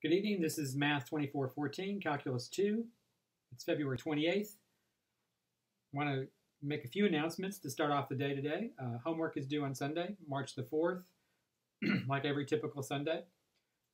Good evening. This is Math 2414, Calculus 2. It's February 28th. I want to make a few announcements to start off the day today. Homework is due on Sunday, March the 4th, like every typical Sunday.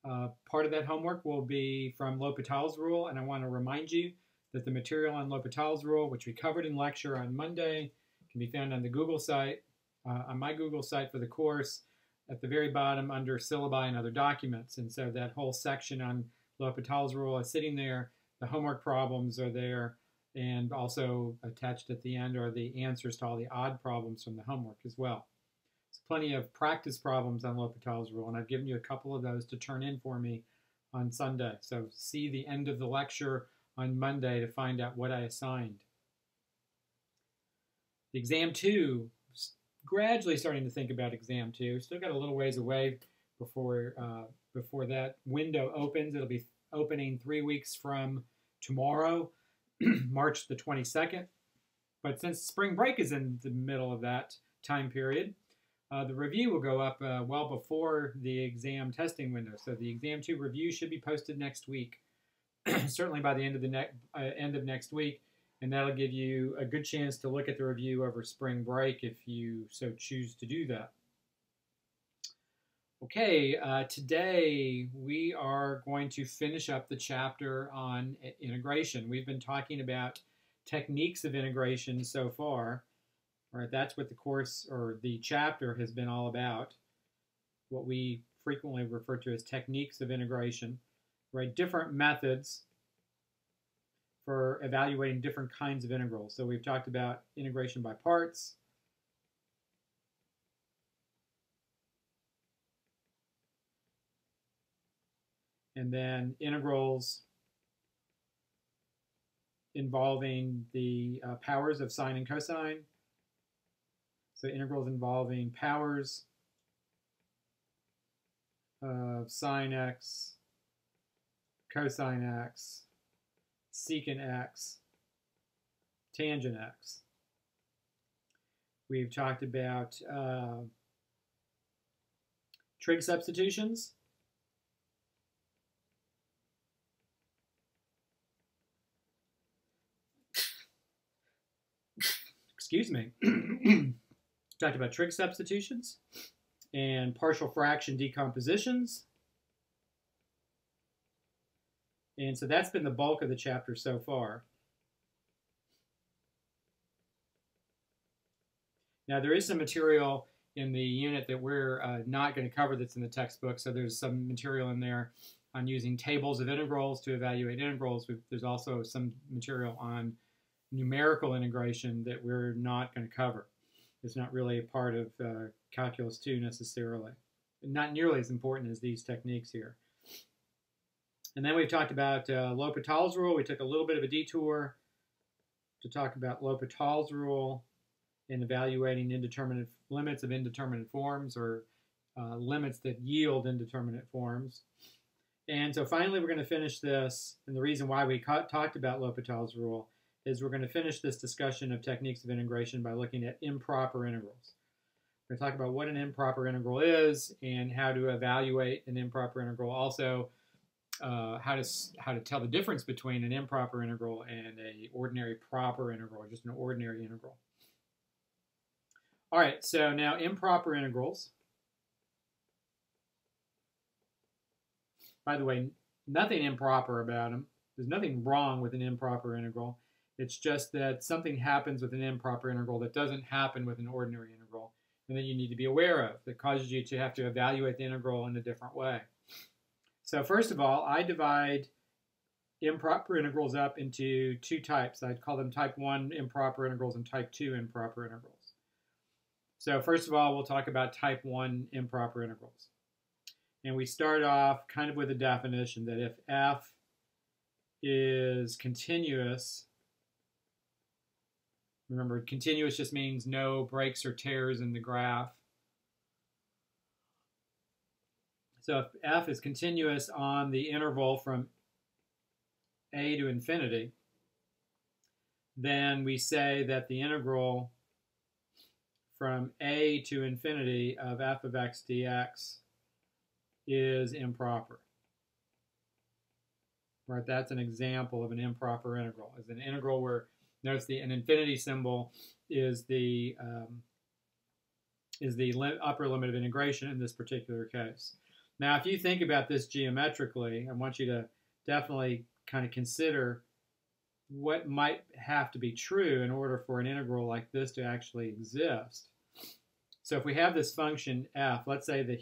Part of that homework will be from L'Hopital's rule, and I want to remind you that the material on L'Hopital's rule, which we covered in lecture on Monday, can be found on the Google site, on my Google site for the course, at the very bottom under syllabi and other documents. And so that whole section on L'Hopital's rule is sitting there. The homework problems are there, and also attached at the end are the answers to all the odd problems from the homework as well. There's plenty of practice problems on L'Hopital's rule, and I've given you a couple of those to turn in for me on Sunday. So see the end of the lecture on Monday to find out what I assigned. The exam 2, gradually starting to think about exam 2. Still got a little ways away before that window opens. It'll be opening 3 weeks from tomorrow, March the 22nd. But since spring break is in the middle of that time period, the review will go up well before the exam testing window. So the exam 2 review should be posted next week, certainly by the end of next week. And that'll give you a good chance to look at the review over spring break if you so choose to do that. Okay, today we are going to finish up the chapter on integration. We've been talking about techniques of integration so far. All right, that's what the course or the chapter has been all about. What we frequently refer to as techniques of integration, right? Different methods for evaluating different kinds of integrals. So we've talked about integration by parts, and then integrals involving the powers of sine and cosine. So integrals involving powers of sine x, cosine x, secant x, tangent x. We've talked about trig substitutions. Excuse me. Talked about trig substitutions and partial fraction decompositions. And so that's been the bulk of the chapter so far. Now there is some material in the unit that we're not going to cover that's in the textbook. So there's some material in there on using tables of integrals to evaluate integrals. There's also some material on numerical integration that we're not going to cover. It's not really a part of Calculus 2 necessarily. Not nearly as important as these techniques here. And then we've talked about L'Hopital's rule. We took a little bit of a detour to talk about L'Hopital's rule in evaluating indeterminate limits of indeterminate forms, or limits that yield indeterminate forms. And so finally we're going to finish this, and the reason why we talked about L'Hopital's rule is we're going to finish this discussion of techniques of integration by looking at improper integrals. We're going to talk about what an improper integral is and how to evaluate an improper integral. Also, how to tell the difference between an improper integral and an ordinary proper integral, or just an ordinary integral. All right, so now improper integrals. By the way, nothing improper about them. There's nothing wrong with an improper integral. It's just that something happens with an improper integral that doesn't happen with an ordinary integral, and that you need to be aware of, that causes you to have to evaluate the integral in a different way. So first of all, I divide improper integrals up into two types. I'd call them type 1 improper integrals and type 2 improper integrals. So first of all, we'll talk about type 1 improper integrals. And we start off kind of with a definition that if f is continuous, remember continuous just means no breaks or tears in the graph. So if f is continuous on the interval from a to infinity, then we say that the integral from a to infinity of f of x dx is improper. right? That's an example of an improper integral. Is an integral where, notice an infinity symbol is the upper limit of integration in this particular case. Now, if you think about this geometrically, I want you to definitely kind of consider what might have to be true in order for an integral like this to actually exist. So if we have this function f, let's say that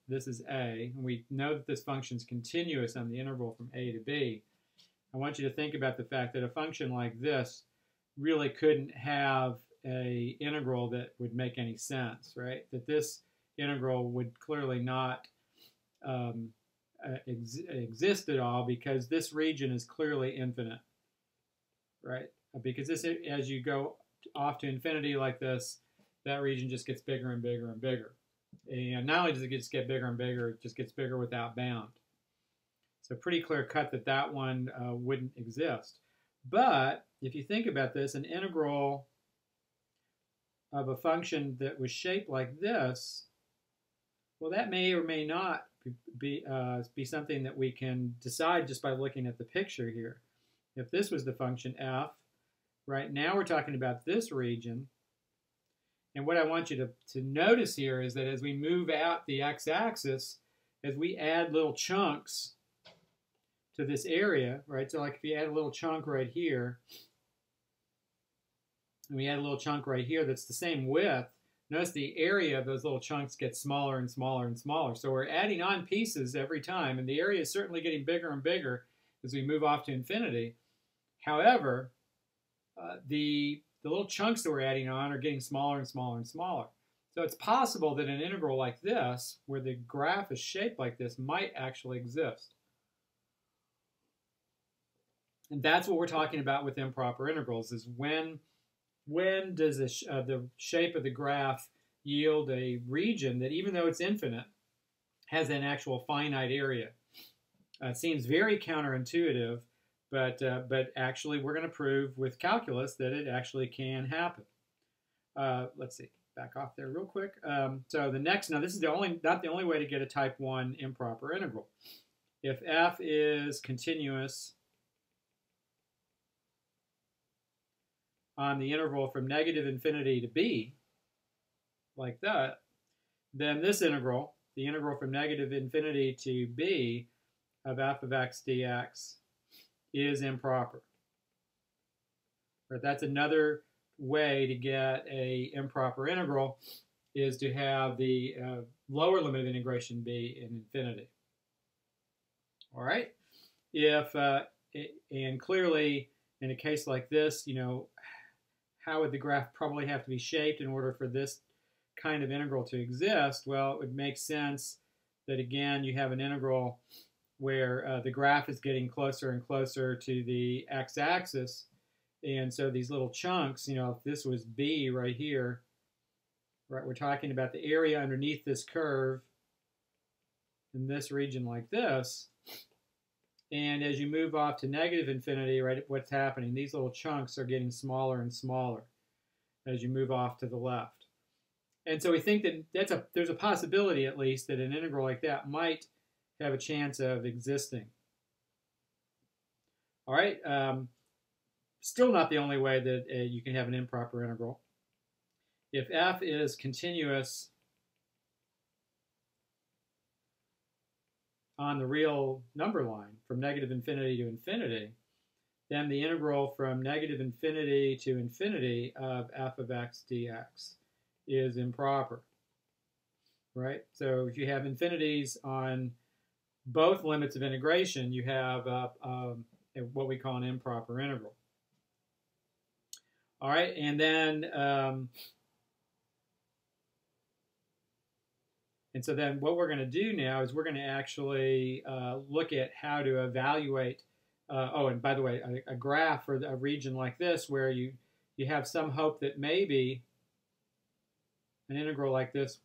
this is a, and we know that this function is continuous on the interval from a to b. I want you to think about the fact that a function like this really couldn't have a integral that would make any sense, right? That this integral would clearly not exist at all, because this region is clearly infinite, right? Because this, as you go off to infinity like this, that region just gets bigger and bigger and bigger. And not only does it just get bigger and bigger, it just gets bigger without bound. So pretty clear cut that that one wouldn't exist. But if you think about this, an integral of a function that was shaped like this, well, that may or may not be something that we can decide just by looking at the picture here. If this was the function f, right, now we're talking about this region. And what I want you to notice here is that as we move out the x-axis, as we add little chunks to this area, right? So like if you add a little chunk right here, and we add a little chunk right here that's the same width, notice the area of those little chunks gets smaller and smaller and smaller. So we're adding on pieces every time, and the area is certainly getting bigger and bigger as we move off to infinity. However, the little chunks that we're adding on are getting smaller and smaller and smaller. So it's possible that an integral like this, where the graph is shaped like this, might actually exist. And that's what we're talking about with improper integrals, is when does the shape of the graph yield a region that, even though it's infinite, has an actual finite area. It seems very counterintuitive, but actually we're going to prove with calculus that it actually can happen. Let's see, back off there real quick. So the next, now this is not the only way to get a type 1 improper integral. If f is continuous on the interval from negative infinity to b, like that, then this integral, the integral from negative infinity to b of f of x dx, is improper. Right, that's another way to get a improper integral, is to have the lower limit of integration be in infinity. All right, and clearly in a case like this, how would the graph probably have to be shaped in order for this kind of integral to exist? Well, it would make sense that, again, you have an integral where the graph is getting closer and closer to the x-axis. And so these little chunks, if this was b right here, right, we're talking about the area underneath this curve in this region like this. And as you move off to negative infinity, right, what's happening? These little chunks are getting smaller and smaller as you move off to the left. And so we think that there's a possibility, at least, that an integral like that might have a chance of existing. All right, still not the only way that you can have an improper integral. If f is continuous on the real number line from negative infinity to infinity, then the integral from negative infinity to infinity of f of x dx is improper, right? So if you have infinities on both limits of integration, you have what we call an improper integral. All right, and then so then what we're going to do now is we're going to actually look at how to evaluate, and by the way, a graph for a region like this where you have some hope that maybe an integral like this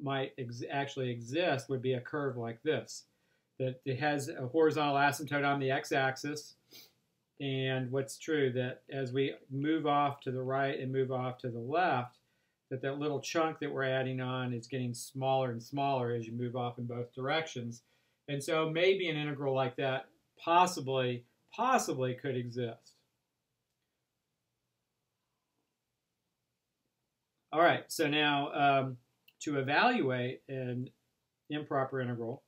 might actually exist, would be a curve like this, that it has a horizontal asymptote on the x-axis. And what's true, that as we move off to the right and move off to the left, that little chunk that we're adding on is getting smaller and smaller as you move off in both directions. And so maybe an integral like that possibly could exist. All right, so now to evaluate an improper integral,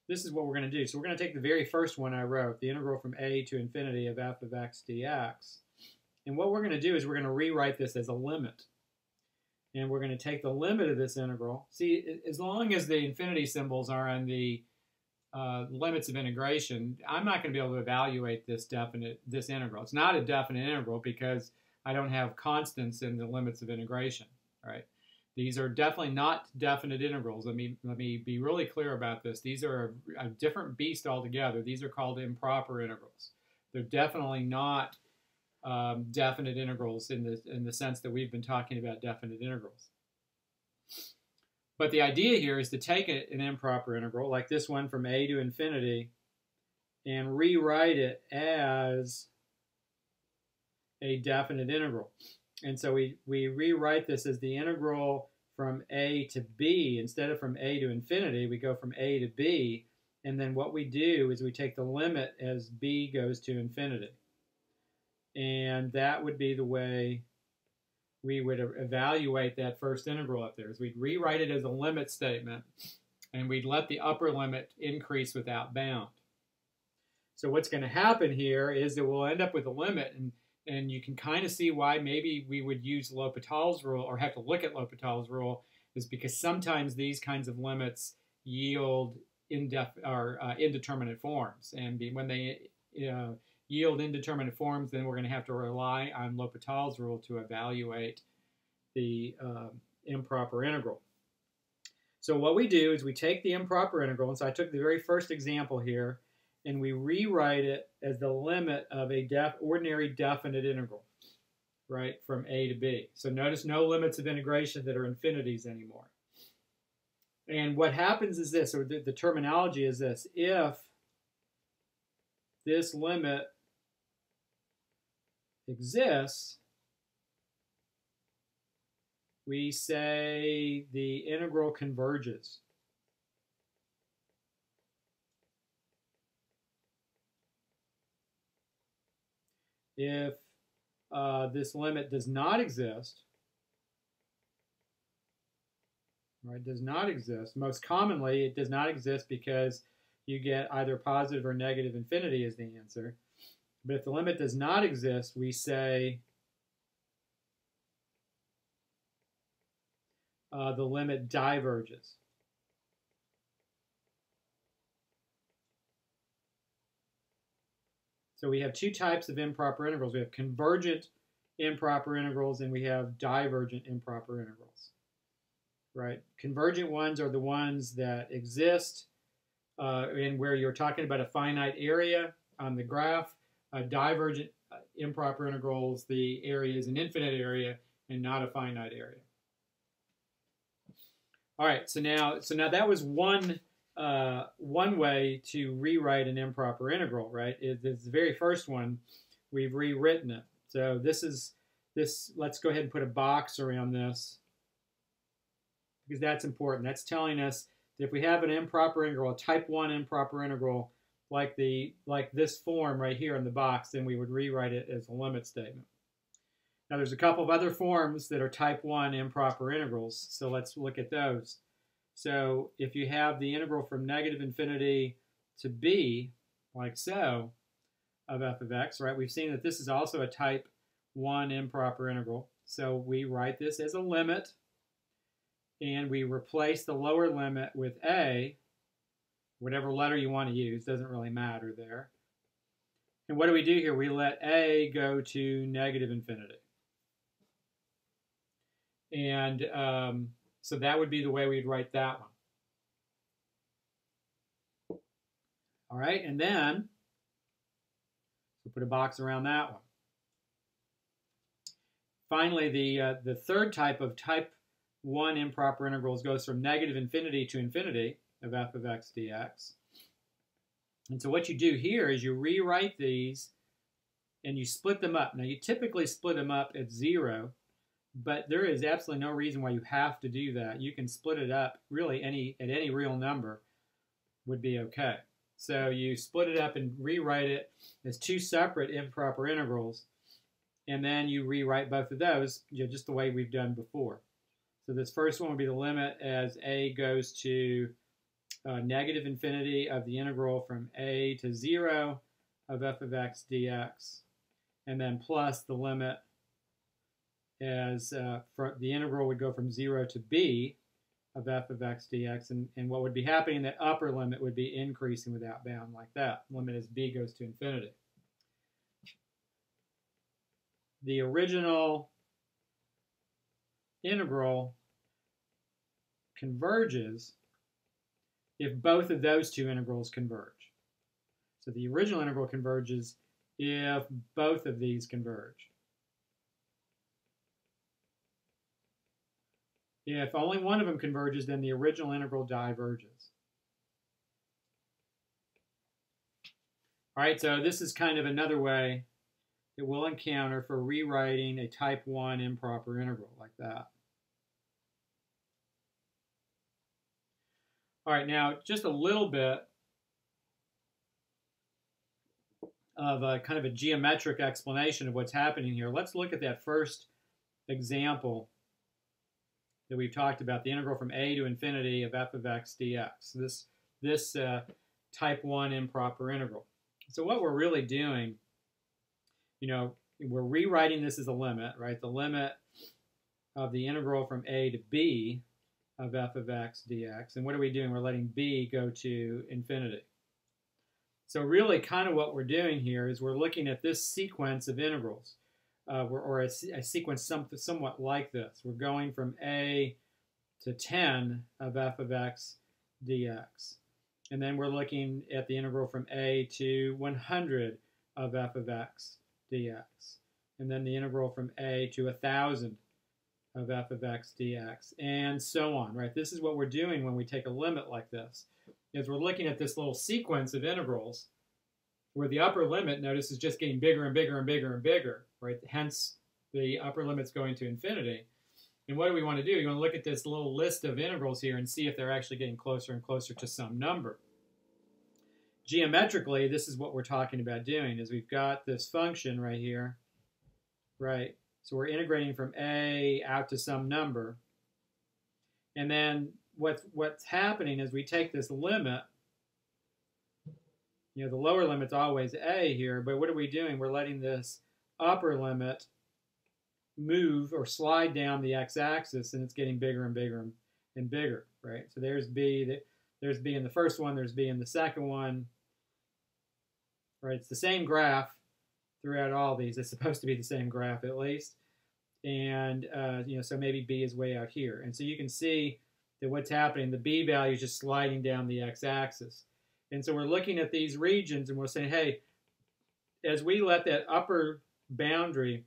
this is what we're going to do. So we're going to take the very first one I wrote, the integral from a to infinity of f of x dx. And what we're going to do is we're going to rewrite this as a limit. And we're going to take the limit of this integral. See, as long as the infinity symbols are on the limits of integration, I'm not going to be able to evaluate this integral. It's not a definite integral because I don't have constants in the limits of integration, right? These are definitely not definite integrals. Let me be really clear about this. These are a different beast altogether. These are called improper integrals. They're definitely not definite integrals in the sense that we've been talking about definite integrals. But the idea here is to take an improper integral, like this one from a to infinity, and rewrite it as a definite integral. And so we rewrite this as the integral from a to b. Instead of from a to infinity, we go from a to b. And then what we do is we take the limit as b goes to infinity. And that would be the way we would evaluate that first integral up there. Is we'd rewrite it as a limit statement, and we'd let the upper limit increase without bound. So what's going to happen here is that we'll end up with a limit, and you can kind of see why maybe we would use L'Hopital's rule or have to look at L'Hopital's rule, is because sometimes these kinds of limits yield indeterminate forms. And when they yield indeterminate forms, then we're going to have to rely on L'Hopital's rule to evaluate the improper integral. So what we do is we take the improper integral, and so I took the very first example here, and we rewrite it as the limit of a ordinary definite integral, right, from a to b. So notice no limits of integration that are infinities anymore. And what happens is this, or the terminology is this: if this limit exists, we say the integral converges. If this limit does not exist, right, does not exist, most commonly it does not exist because you get either positive or negative infinity as the answer. But if the limit does not exist, we say the limit diverges. So we have two types of improper integrals. We have convergent improper integrals, and we have divergent improper integrals, right? Convergent ones are the ones that exist and where you're talking about a finite area on the graph. Divergent improper integrals, the area is an infinite area and not a finite area. All right, so now that was one way to rewrite an improper integral, right? It's the very first one, we've rewritten it. So let's go ahead and put a box around this, because that's important. That's telling us that if we have an improper integral, a type 1 improper integral, like this form right here in the box, then we would rewrite it as a limit statement. Now there's a couple of other forms that are type 1 improper integrals, so let's look at those. So if you have the integral from negative infinity to b, like so, of f of x, right, we've seen that this is also a type 1 improper integral. So we write this as a limit, and we replace the lower limit with a, whatever letter you want to use, doesn't really matter there. And what do we do here? We let a go to negative infinity. And so that would be the way we'd write that one. All right, and then we'll put a box around that one. Finally, the third type of type 1 improper integrals goes from negative infinity to infinity of f of x dx. And so what you do here is you rewrite these and you split them up. Now you typically split them up at 0, but there is absolutely no reason why you have to do that. You can split it up really at any real number. would be okay. So you split it up and rewrite it as two separate improper integrals, and then you rewrite both of those just the way we've done before. So this first one would be the limit as a goes to negative infinity of the integral from a to 0 of f of x dx, and then plus the limit as the integral would go from 0 to b of f of x dx, and what would be happening, the upper limit would be increasing without bound like that. Limit as b goes to infinity. The original integral converges if both of those two integrals converge. So the original integral converges if both of these converge. If only one of them converges, then the original integral diverges. All right, so this is kind of another way that we'll encounter for rewriting a type 1 improper integral like that. All right, now just a little bit of a kind of a geometric explanation of what's happening here. Let's look at that first example that we've talked about, the integral from a to infinity of f of x dx. This type 1 improper integral. So what we're really doing, we're rewriting this as a limit, right? The limit of the integral from a to b of f of x dx. And what are we doing? We're letting b go to infinity. So really kind of what we're doing here is we're looking at this sequence of integrals, or a sequence somewhat like this. We're going from a to 10 of f of x dx. And then we're looking at the integral from a to 100 of f of x dx. And then the integral from a to 1,000 of f of x dx, and so on, right? This is what we're doing when we take a limit like this, is we're looking at this little sequence of integrals where the upper limit, notice, is just getting bigger and bigger and bigger and bigger, right? Hence, the upper limit's going to infinity. And what do we want to do? You want to look at this little list of integrals here and see if they're actually getting closer and closer to some number. Geometrically, this is what we're talking about doing, is we've got this function right here, right? So we're integrating from a out to some number. And then what's happening is we take this limit, the lower limit's always a here, but what are we doing? We're letting this upper limit move or slide down the x-axis, and it's getting bigger and bigger and bigger, right? So there's b in the first one, there's b in the second one, right? It's the same graph throughout all these. It's supposed to be the same graph at least. And, so maybe b is way out here. And so you can see that what's happening, the b value is just sliding down the x-axis. And so we're looking at these regions and we're saying, hey, as we let that upper boundary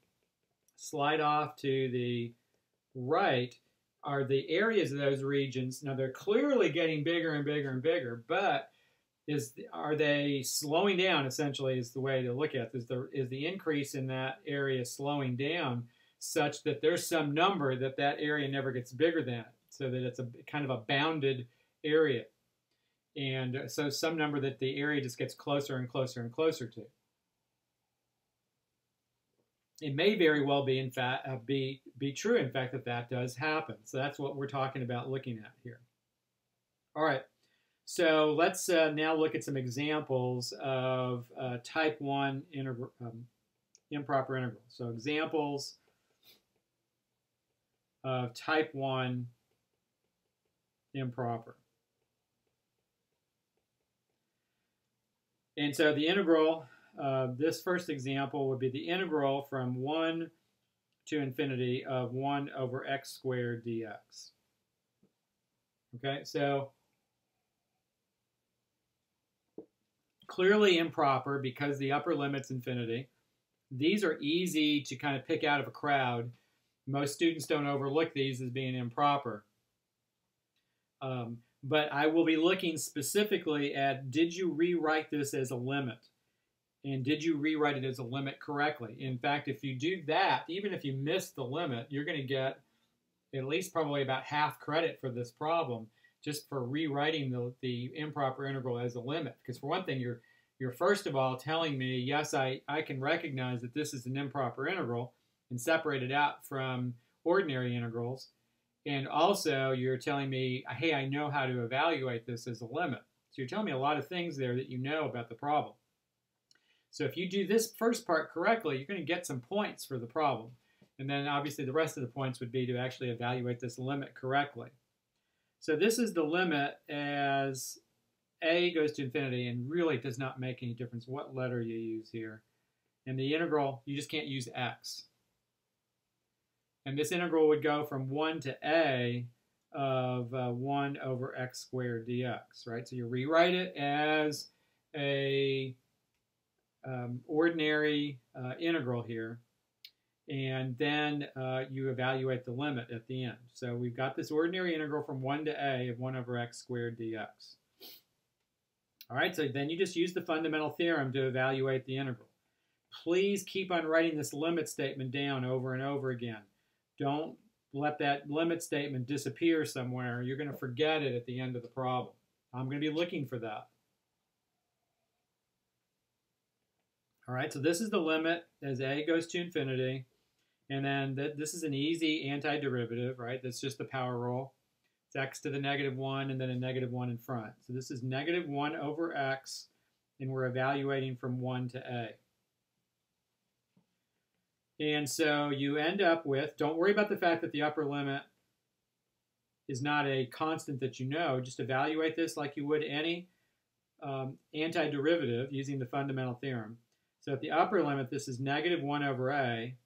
slide off to the right, are the areas of those regions, now they're clearly getting bigger and bigger and bigger, but are they slowing down, essentially, is the way to look at this. Is the increase in that area slowing down such that there's some number that area never gets bigger than, so that it's a kind of a bounded area. And so some number that the area just gets closer and closer and closer to. It may very well be, in fact, be true, in fact, that does happen. So that's what we're talking about looking at here. All right. So let's now look at some examples of type 1 improper integrals. So examples of type 1 improper. And so the integral, this first example would be the integral from 1 to infinity of 1 over x squared dx. Okay, so clearly improper because the upper limit's infinity. These are easy to kind of pick out of a crowd. Most students don't overlook these as being improper. But I will be looking specifically at, did you rewrite this as a limit? And did you rewrite it as a limit correctly? In fact, if you do that, even if you miss the limit, you're going to get at least probably about half credit for this problem, just for rewriting the improper integral as a limit. Because for one thing, you're first of all telling me, yes, I can recognize that this is an improper integral and separate it out from ordinary integrals. And also, you're telling me, hey, I know how to evaluate this as a limit. So you're telling me a lot of things there that you know about the problem. So if you do this first part correctly, you're going to get some points for the problem. And then obviously the rest of the points would be to actually evaluate this limit correctly. So this is the limit as a goes to infinity, and really does not make any difference what letter you use here. And the integral, you just can't use x. And this integral would go from 1 to a of 1 over x squared dx, right? So you rewrite it as a ordinary integral here, and then you evaluate the limit at the end. So we've got this ordinary integral from 1 to a of 1 over x squared dx. All right, so then you just use the fundamental theorem to evaluate the integral. Please keep on writing this limit statement down over and over again. Don't let that limit statement disappear somewhere. You're going to forget it at the end of the problem. I'm going to be looking for that. All right, so this is the limit as a goes to infinity. And then this is an easy antiderivative, right? That's just the power rule. It's x to the -1 and then a -1 in front. So this is -1 over x, and we're evaluating from 1 to a. And so you end up with, don't worry about the fact that the upper limit is not a constant that you know. Just evaluate this like you would any antiderivative using the fundamental theorem. So at the upper limit, this is -1 over a,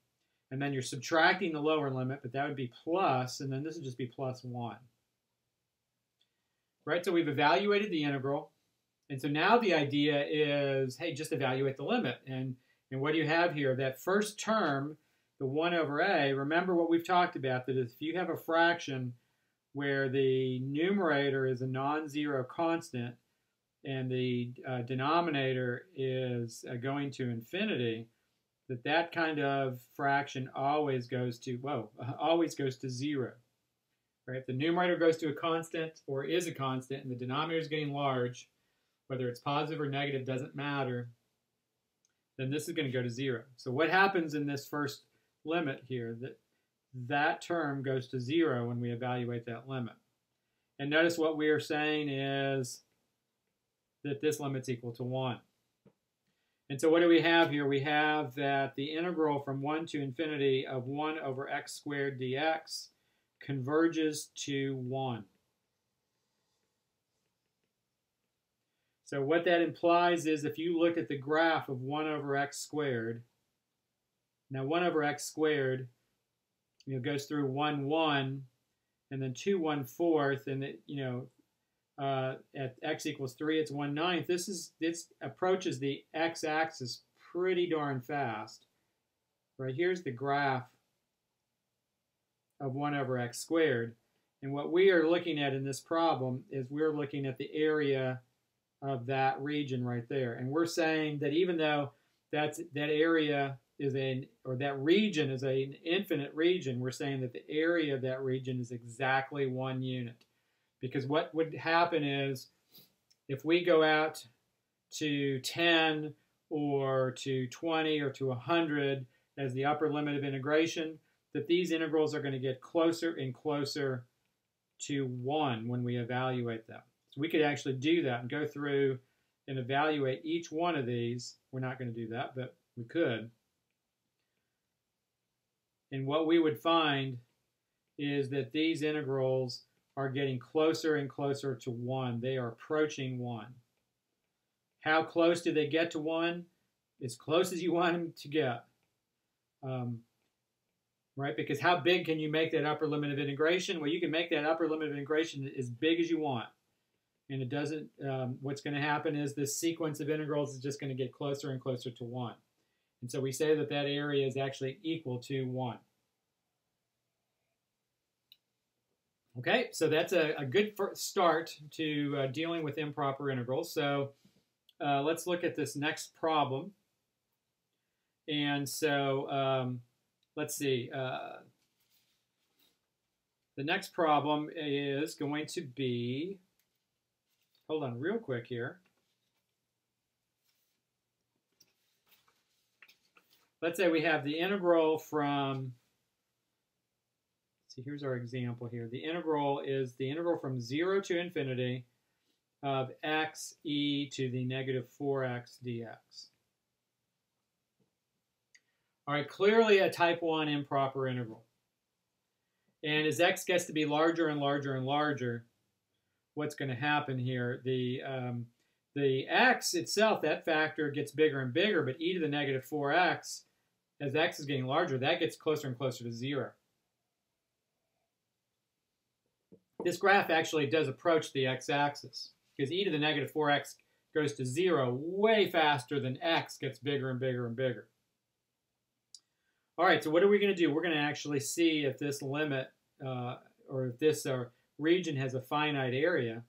and then you're subtracting the lower limit, but that would be plus, and then this would just be plus 1. Right, so we've evaluated the integral, and so now the idea is, hey, just evaluate the limit. And what do you have here? That first term, the 1 over a, remember what we've talked about, that if you have a fraction where the numerator is a non-zero constant and the denominator is going to infinity, that kind of fraction always goes to 0. Right? If the numerator goes to a constant or is a constant and the denominator is getting large, whether it's positive or negative doesn't matter, then this is going to go to 0. So what happens in this first limit here? That term goes to 0 when we evaluate that limit. And notice what we are saying is that this limit's equal to 1. And so what do we have here? We have that the integral from 1 to infinity of 1 over x squared dx converges to 1. So what that implies is if you look at the graph of 1 over x squared, now 1 over x squared goes through 1, 1, and then 2, 1/4, and it, at x equals 3, it's 1/9. This approaches the x-axis pretty darn fast. Right, here's the graph of 1 over x squared. And what we are looking at in this problem is we're looking at the area of that region right there. And we're saying that even though that area is that region is an infinite region, we're saying that the area of that region is exactly 1 unit. Because what would happen is if we go out to 10 or to 20 or to 100 as the upper limit of integration, that these integrals are going to get closer and closer to 1 when we evaluate them. So we could actually do that and go through and evaluate each one of these. We're not going to do that, but we could. And what we would find is that these integrals are getting closer and closer to 1. They are approaching 1. How close do they get to 1? As close as you want them to get. Right? Because how big can you make that upper limit of integration? Well, you can make that upper limit of integration as big as you want. And it doesn't, what's going to happen is this sequence of integrals is just going to get closer and closer to 1. And so we say that that area is actually equal to 1. Okay, so that's a good start to dealing with improper integrals. So let's look at this next problem. And so let's see. The The next problem is going to be, hold on real quick here. Let's say we have the integral from, see, here's our example here. The integral is the integral from 0 to infinity of x e to the negative 4x dx. All right, clearly a type 1 improper integral. And as x gets to be larger and larger and larger, what's going to happen here? The x itself, that factor, gets bigger and bigger, but e to the negative 4x, as x is getting larger, that gets closer and closer to 0. This graph actually does approach the x-axis, because e to the negative 4x goes to 0 way faster than x gets bigger and bigger and bigger. All right, so what are we going to do? We're going to actually see if this limit, or if this region has a finite area.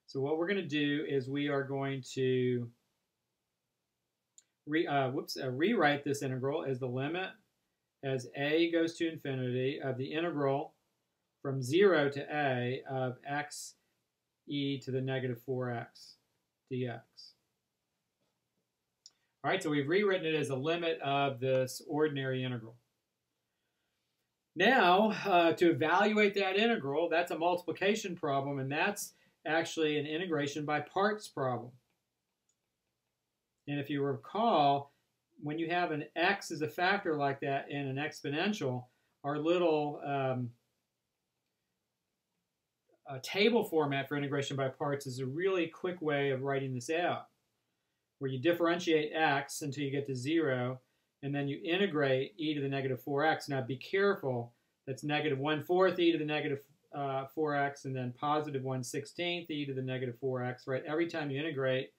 So what we're going to do is we are going to rewrite this integral as the limit as a goes to infinity of the integral from 0 to a of x e to the negative 4x dx. All right, so we've rewritten it as a limit of this ordinary integral. Now, to evaluate that integral, that's a multiplication problem, and that's actually an integration by parts problem. And if you recall, when you have an x as a factor like that in an exponential, our little table format for integration by parts is a really quick way of writing this out, where you differentiate x until you get to 0, and then you integrate e to the negative 4x. Now be careful, that's negative 1/4 e to the negative 4x, and then positive 1/16 e to the negative 4x, right? Every time you integrate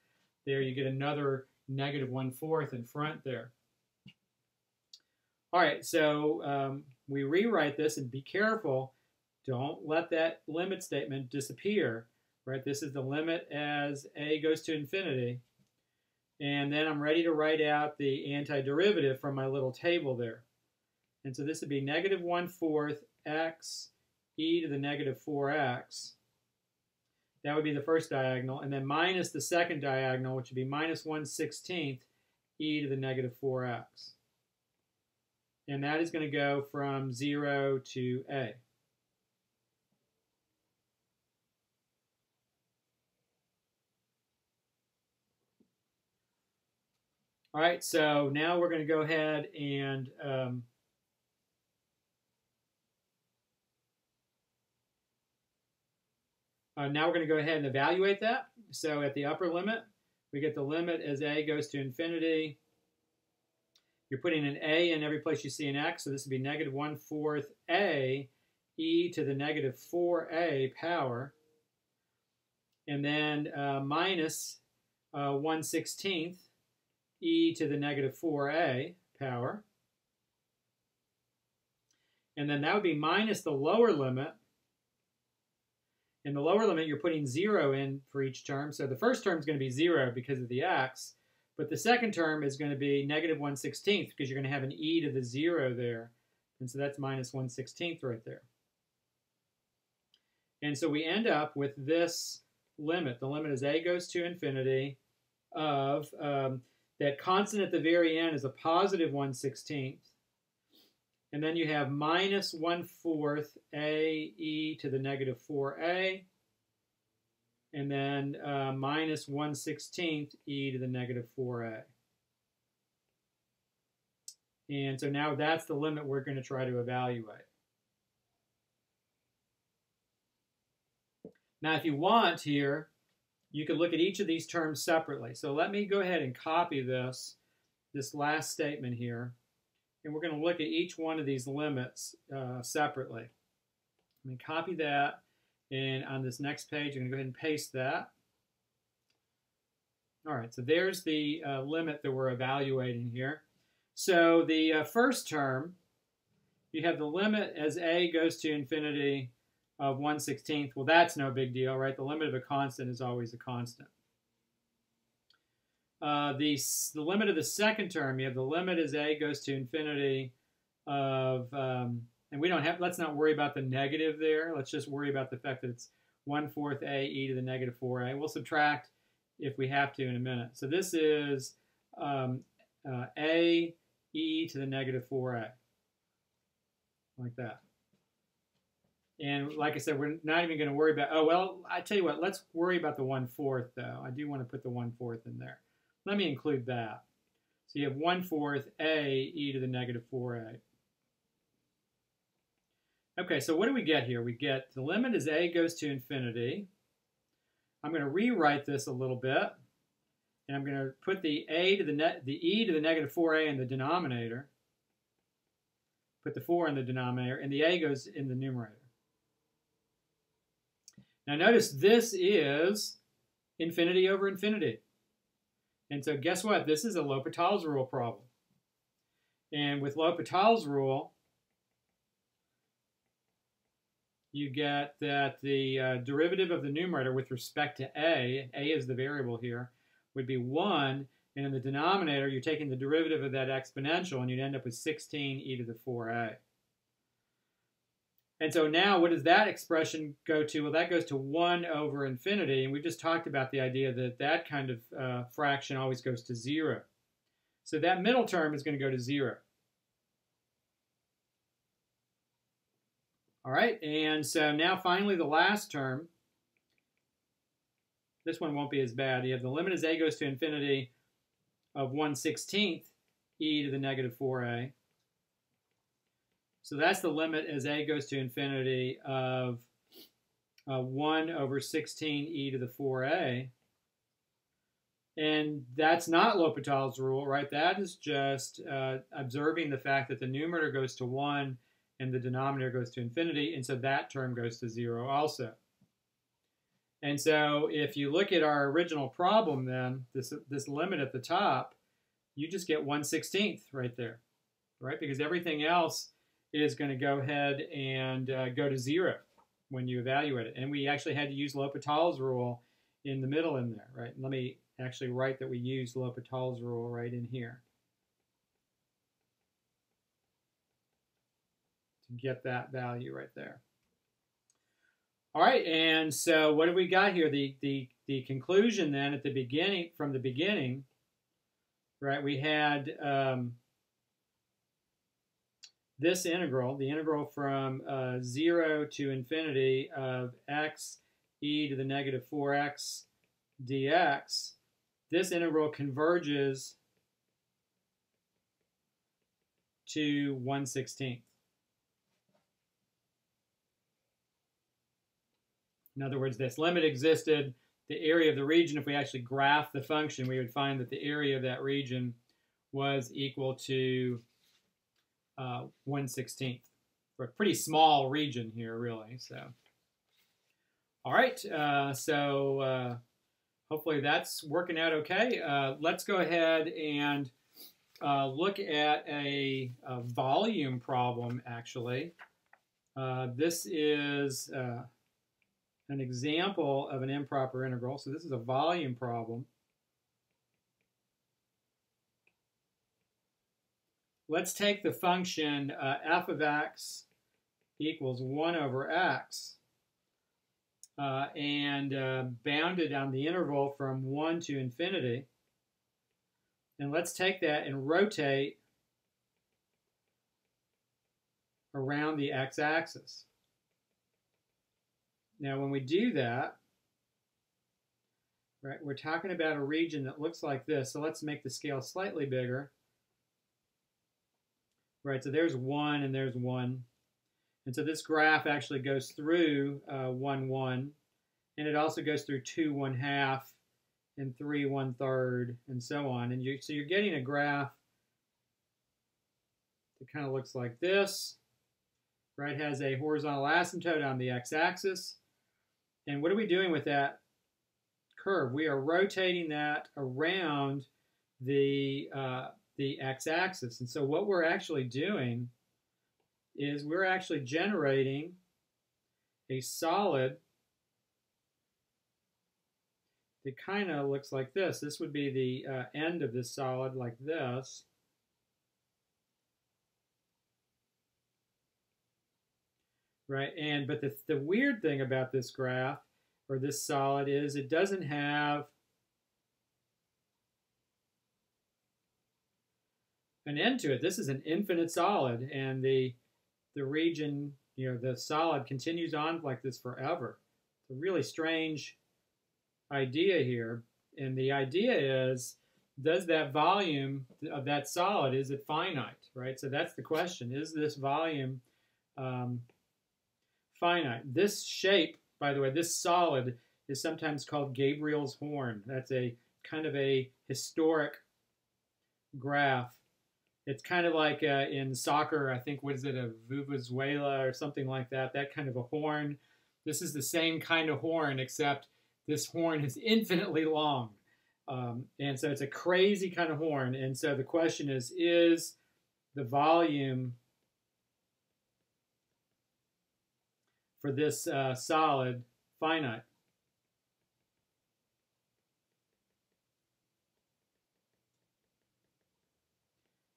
there, you get another negative 1/4 in front there. All right, so we rewrite this, and be careful, don't let that limit statement disappear, right? This is the limit as a goes to infinity. And then I'm ready to write out the antiderivative from my little table there. And so this would be negative 1/4 x e to the negative 4x. That would be the first diagonal. And then minus the second diagonal, which would be minus 1/16 e to the negative 4x. And that is going to go from 0 to a. All right, so now we're going to go ahead and evaluate that. So at the upper limit, we get the limit as a goes to infinity. You're putting an a in every place you see an x, so this would be negative 1/4 a e to the negative 4a power. And then minus 1/16 e to the negative 4a power. And then that would be minus the lower limit. In the lower limit, you're putting 0 in for each term. So the first term is going to be 0 because of the x. But the second term is going to be negative 1/16 because you're going to have an e to the 0 there. And so that's minus 1/16 right there. And so we end up with this limit. The limit as a goes to infinity of that constant at the very end is a positive 1/16. And then you have minus 1/4 a e to the negative 4a. And then minus 1/16 e to the negative 4a. And so now that's the limit we're going to try to evaluate. Now if you want here, you could look at each of these terms separately. So let me go ahead and copy this last statement here. And we're going to look at each one of these limits separately. Let me copy that. And on this next page, I'm going to go ahead and paste that. All right, so there's the limit that we're evaluating here. So the first term, you have the limit as a goes to infinity of 1/16. Well, that's no big deal, right? The limit of a constant is always a constant. The limit of the second term, you have the limit as a goes to infinity of And we don't have, let's not worry about the negative there. Let's just worry about the fact that it's 1/4 a e to the negative 4a. We'll subtract if we have to in a minute. So this is a e to the negative 4a, like that. And like I said, we're not even going to worry about, oh, well, I tell you what, let's worry about the 1/4, though. I do want to put the 1/4 in there. Let me include that. So you have 1/4 a e to the negative 4a. Okay, so what do we get here? We get the limit as a goes to infinity. I'm going to rewrite this a little bit, and I'm going to put the e to the negative 4a in the denominator. Put the 4 in the denominator, and the a goes in the numerator. Now notice this is infinity over infinity. And so guess what? This is a L'Hopital's rule problem. And with L'Hopital's rule, you get that the derivative of the numerator with respect to a is the variable here, would be 1. And in the denominator, you're taking the derivative of that exponential, and you'd end up with 16 e to the 4a. And so now what does that expression go to? Well, that goes to 1 over infinity. And we've just talked about the idea that that kind of fraction always goes to 0. So that middle term is going to go to 0. All right, and so now finally the last term. This one won't be as bad. You have the limit as a goes to infinity of 1/16 e to the negative 4a. So that's the limit as a goes to infinity of 1 over 16 e to the 4a. And that's not L'Hopital's rule, right? That is just observing the fact that the numerator goes to 1 and the denominator goes to infinity, and so that term goes to 0 also. And so if you look at our original problem then, this limit at the top, you just get 1/16 right there, right? Because everything else is going to go ahead and go to 0 when you evaluate it. And we actually had to use L'Hopital's rule in the middle in there, right? Let me actually write that we used L'Hopital's rule right in here to get that value right there. All right, and so what have we got here? The conclusion then at the beginning, from the beginning, right? We had this integral, the integral from 0 to infinity of x e to the negative 4x dx. This integral converges to 1/16. In other words, this limit existed. The area of the region, if we actually graph the function, we would find that the area of that region was equal to 1/16. For a pretty small region here, really. So, all right. So hopefully that's working out okay. Let's go ahead and look at a volume problem, actually. This is an example of an improper integral. So this is a volume problem. Let's take the function f of x equals 1 over x and bounded on the interval from 1 to infinity. And let's take that and rotate around the x-axis. Now, when we do that, right, we're talking about a region that looks like this. So let's make the scale slightly bigger. Right, so there's 1 and there's 1. And so this graph actually goes through 1, 1. And it also goes through 2, 1/2, and 3, 1/3, and so on. And so you're getting a graph that kind of looks like this. Right, has a horizontal asymptote on the x-axis. And what are we doing with that curve? We are rotating that around the x-axis. And so what we're actually doing is we're actually generating a solid that kind of looks like this. This would be the end of this solid, like this. right? But the weird thing about this graph or this solid is it doesn't have an end to it. This is an infinite solid, and the region, the solid continues on like this forever. It's a really strange idea here, and the idea is, does that volume of that solid, is it finite, right? So that's the question. Is this volume finite? This shape, by the way, this solid is sometimes called Gabriel's horn. That's a kind of a historic graph. It's kind of like in soccer, I think, what is it, a vuvuzela or something like that, that kind of a horn. This is the same kind of horn, except this horn is infinitely long. And so it's a crazy kind of horn. And so the question is the volume for this solid finite?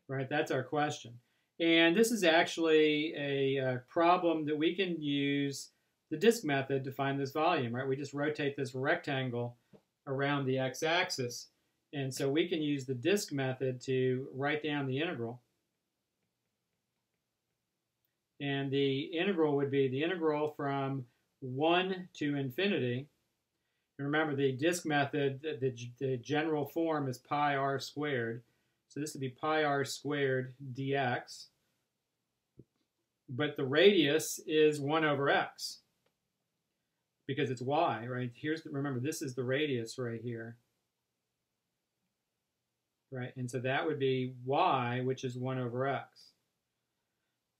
Right, that's our question. And this is actually a problem that we can use the disk method to find this volume, right? We just rotate this rectangle around the x-axis. And so we can use the disk method to write down the integral. And the integral would be the integral from 1 to infinity. And remember, the disk method, the general form is pi r squared. So this would be pi r squared dx. But the radius is 1 over x, because it's y, right? Remember, this is the radius right here, right? And so that would be y, which is 1 over x.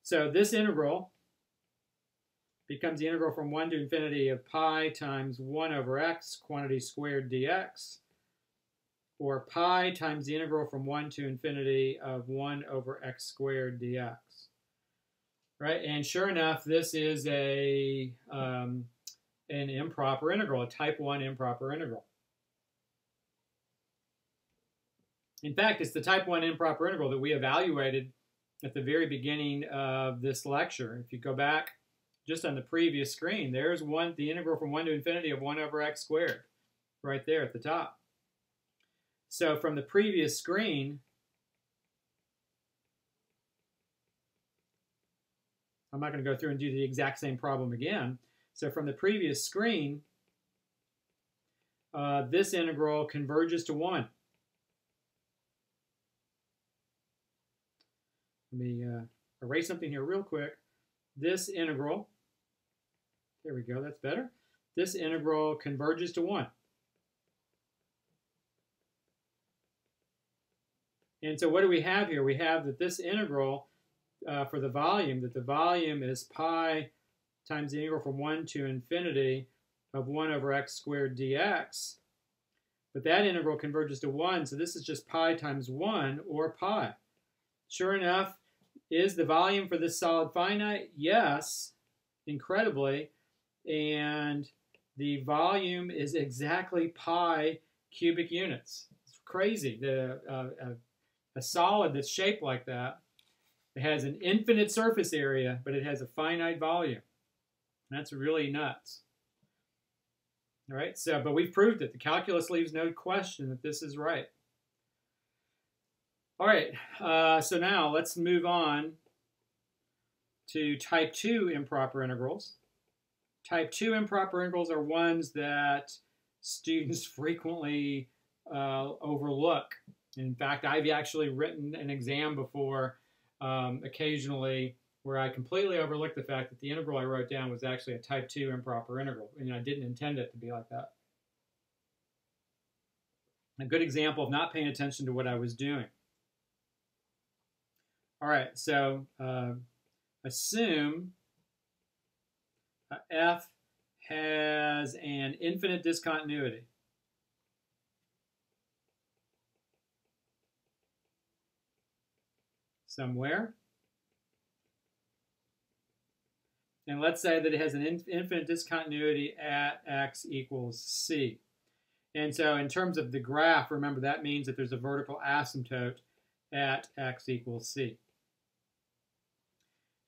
So this integral becomes the integral from 1 to infinity of pi times 1 over x, quantity squared dx, or pi times the integral from 1 to infinity of 1 over x squared dx. Right? And sure enough, this is an improper integral, a type 1 improper integral. In fact, it's the type 1 improper integral that we evaluated at the very beginning of this lecture. If you go back just on the previous screen, there's the integral from 1 to infinity of 1 over x squared, right there at the top. So from the previous screen, I'm not going to go through and do the exact same problem again. So from the previous screen, this integral converges to 1. Let me erase something here real quick. This integral, there we go, that's better. This integral converges to 1. And so what do we have here? We have that this integral for the volume, that the volume is pi times the integral from 1 to infinity of 1 over x squared dx. But that integral converges to 1, so this is just pi times 1, or pi. Sure enough, is the volume for this solid finite? Yes, incredibly. And the volume is exactly pi cubic units. It's crazy. A solid that's shaped like that, it has an infinite surface area, but it has a finite volume. That's really nuts. All right, but we've proved it. The calculus leaves no question that this is right. All right, so now let's move on to type 2 improper integrals. Type 2 improper integrals are ones that students frequently overlook. In fact, I've actually written an exam before occasionally where I completely overlooked the fact that the integral I wrote down was actually a type 2 improper integral, and I didn't intend it to be like that. A good example of not paying attention to what I was doing. All right, so assume f has an infinite discontinuity. Somewhere. And let's say that it has an infinite discontinuity at x equals c. And so in terms of the graph, remember that means that there's a vertical asymptote at x equals c.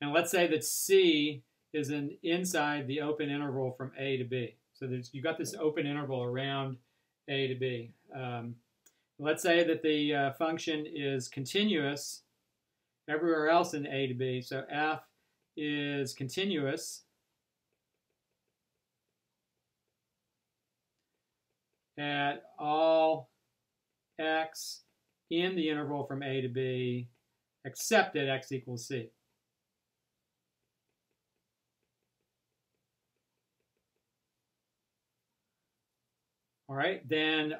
And let's say that c is inside the open interval from a to b. So you've got this open interval around a to b. Let's say that the function is continuous everywhere else in a to b. So f is continuous at all x in the interval from a to b, except at x equals c. All right, then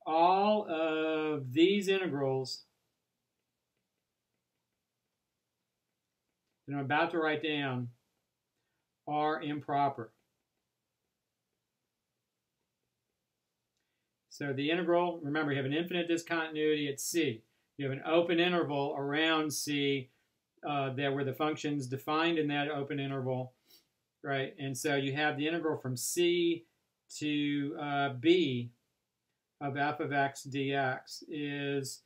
all of these integrals that I'm about to write down are improper. So the integral, remember, you have an infinite discontinuity at c. You have an open interval around c there where the function's defined in that open interval, right? And so you have the integral from c to b of f of x dx is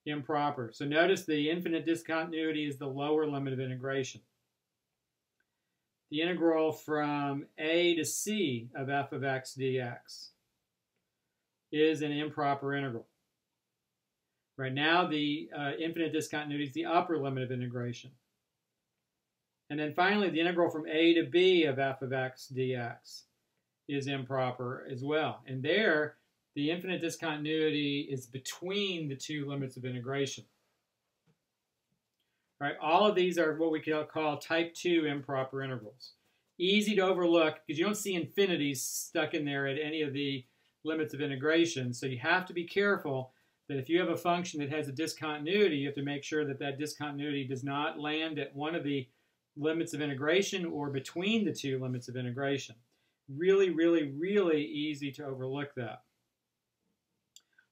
improper. So notice the infinite discontinuity is the lower limit of integration. The integral from a to c of f of x dx is an improper integral. Right now, the infinite discontinuity is the upper limit of integration. And then finally, the integral from a to b of f of x dx is improper as well. And there, the infinite discontinuity is between the two limits of integration. Right? All of these are what we call type 2 improper integrals. Easy to overlook because you don't see infinities stuck in there at any of the limits of integration. So you have to be careful that if you have a function that has a discontinuity, you have to make sure that that discontinuity does not land at one of the limits of integration or between the two limits of integration. Really, really, really easy to overlook that.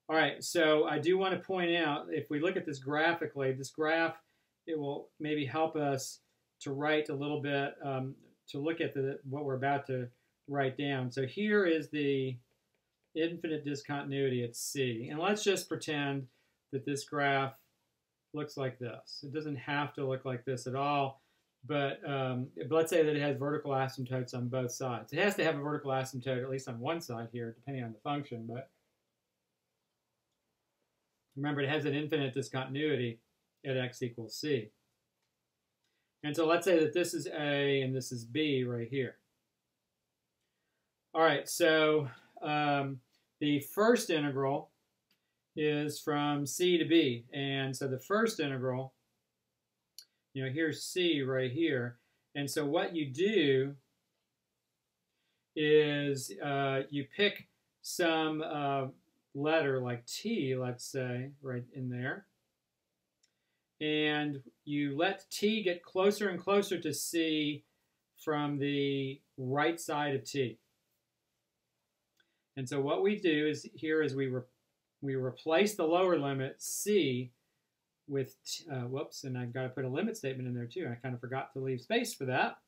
All right, so I do want to point out, if we look at this graphically, this graph, it will maybe help us to write a little bit, to look at what we're about to write down. So here is the infinite discontinuity at c. And let's just pretend that this graph looks like this. It doesn't have to look like this at all, but let's say that it has vertical asymptotes on both sides. It has to have a vertical asymptote at least on one side here, depending on the function, but remember it has an infinite discontinuity at x equals c. And so let's say that this is a and this is b right here. All right, so the first integral is from c to b. And so the first integral, here's c right here. And so what you do is you pick some letter like t, let's say, right in there. And you let t get closer and closer to c from the right side of t. And so what we do is we replace the lower limit c with, whoops, and I've got to put a limit statement in there too. I kind of forgot to leave space for that.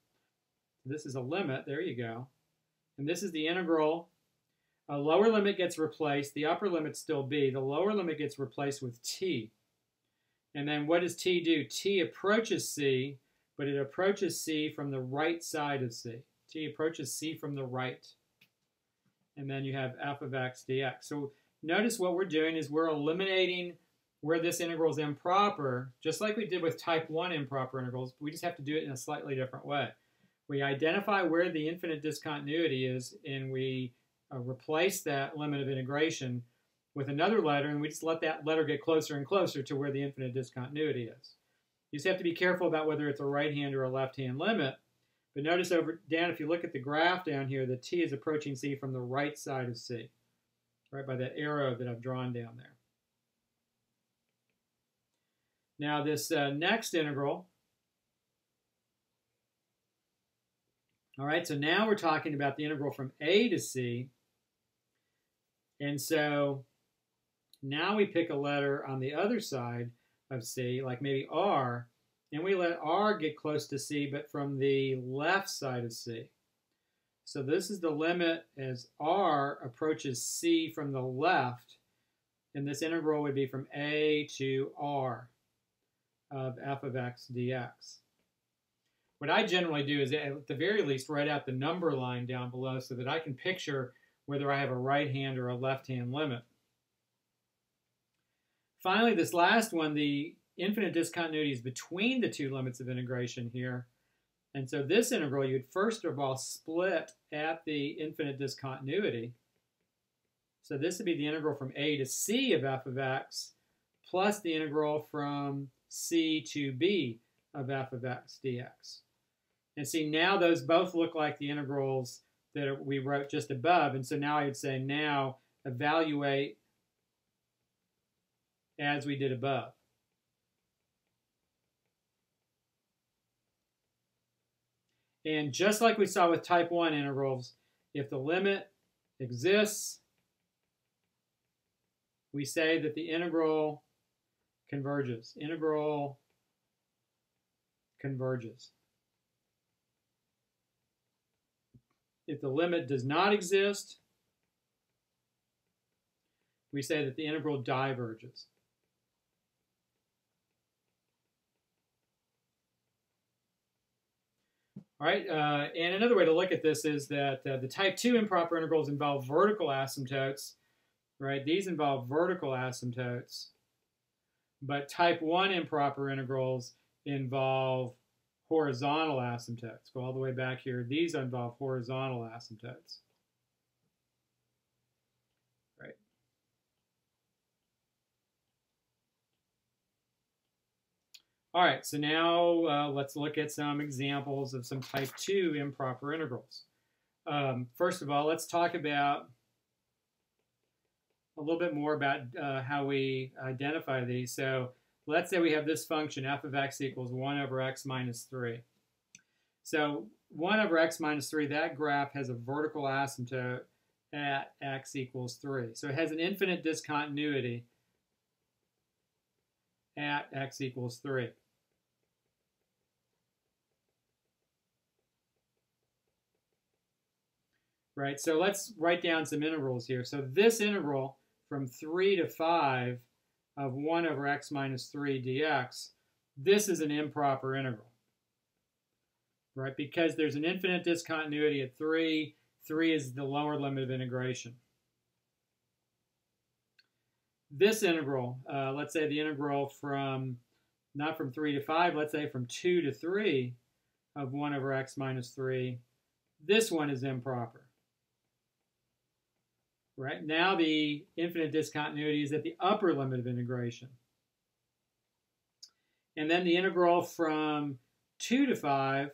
This is a limit, there you go. And this is the integral. A lower limit gets replaced, the upper limit's still b. The lower limit gets replaced with t. And then what does t do? T approaches c, but it approaches c from the right side of c. T approaches c from the right. And then you have f of x dx. So notice what we're doing is we're eliminating where this integral is improper, just like we did with type 1 improper integrals. We just have to do it in a slightly different way. We identify where the infinite discontinuity is, and we replace that limit of integration with another letter, and we just let that letter get closer and closer to where the infinite discontinuity is. You just have to be careful about whether it's a right-hand or a left-hand limit. But notice down, if you look at the graph down here, the t is approaching c from the right side of c, right by that arrow that I've drawn down there. Now this next integral, all right, so now we're talking about the integral from a to c. And so now we pick a letter on the other side of c, like maybe r, and we let r get close to c, but from the left side of c. So this is the limit as r approaches c from the left, and this integral would be from a to r of f of x dx. what I generally do is at the very least write out the number line down below so that I can picture whether I have a right hand or a left hand limit. Finally, this last one, the infinite discontinuity is between the two limits of integration here. And so this integral, you'd first of all split at the infinite discontinuity. So this would be the integral from a to c of f of x plus the integral from c to b of f of x dx. And see, now those both look like the integrals that we wrote just above. And so now I would say now evaluate as we did above. And just like we saw with type 1 integrals, if the limit exists, we say that the integral converges. Integral converges. If the limit does not exist, we say that the integral diverges. All right, and another way to look at this is that the type 2 improper integrals involve vertical asymptotes, right? These involve vertical asymptotes, but type 1 improper integrals involve horizontal asymptotes. Go all the way back here. These involve horizontal asymptotes. Right. All right, so now let's look at some examples of some type 2 improper integrals. First of all, let's talk about a little bit more about how we identify these. So let's say we have this function, f of x equals 1 over x minus 3. So 1 over x minus 3, that graph has a vertical asymptote at x equals 3. So it has an infinite discontinuity at x equals 3. Right, so let's write down some integrals here. So this integral from 3 to 5 of 1 over x minus 3 dx, this is an improper integral, right? Because there's an infinite discontinuity at 3. 3 is the lower limit of integration. This integral, let's say the integral from, not from 3 to 5, let's say from 2 to 3 of 1 over x minus 3, this one is improper. Right, now the infinite discontinuity is at the upper limit of integration. And then the integral from 2 to 5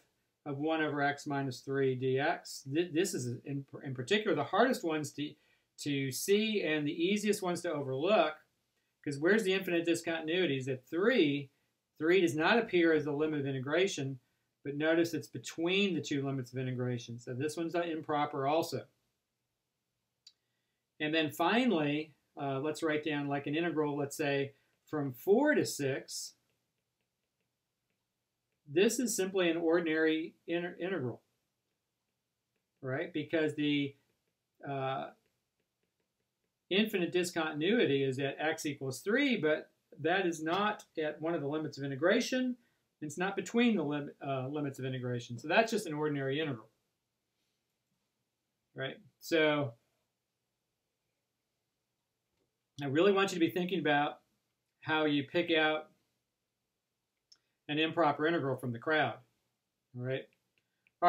of 1 over x minus 3 dx, this is in particular the hardest ones to see and the easiest ones to overlook, because where's the infinite discontinuity? Is at 3. 3 does not appear as the limit of integration, but notice it's between the two limits of integration. So this one's improper also. And then finally, let's write down like an integral, let's say, from 4 to 6. This is simply an ordinary integral, right? Because the infinite discontinuity is at x equals 3, but that is not at one of the limits of integration. It's not between the limits of integration. So that's just an ordinary integral, right? So I really want you to be thinking about how you pick out an improper integral from the crowd. All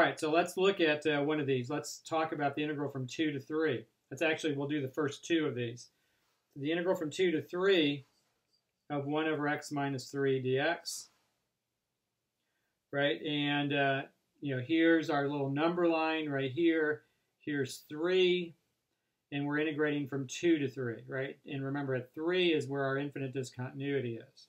right, so let's look at one of these. Let's talk about the integral from 2 to 3. That's actually, we'll do the first two of these. So the integral from 2 to 3 of 1 over x minus 3 dx. Right, and here's our little number line right here. Here's 3. And we're integrating from 2 to 3, right? And remember, at 3 is where our infinite discontinuity is.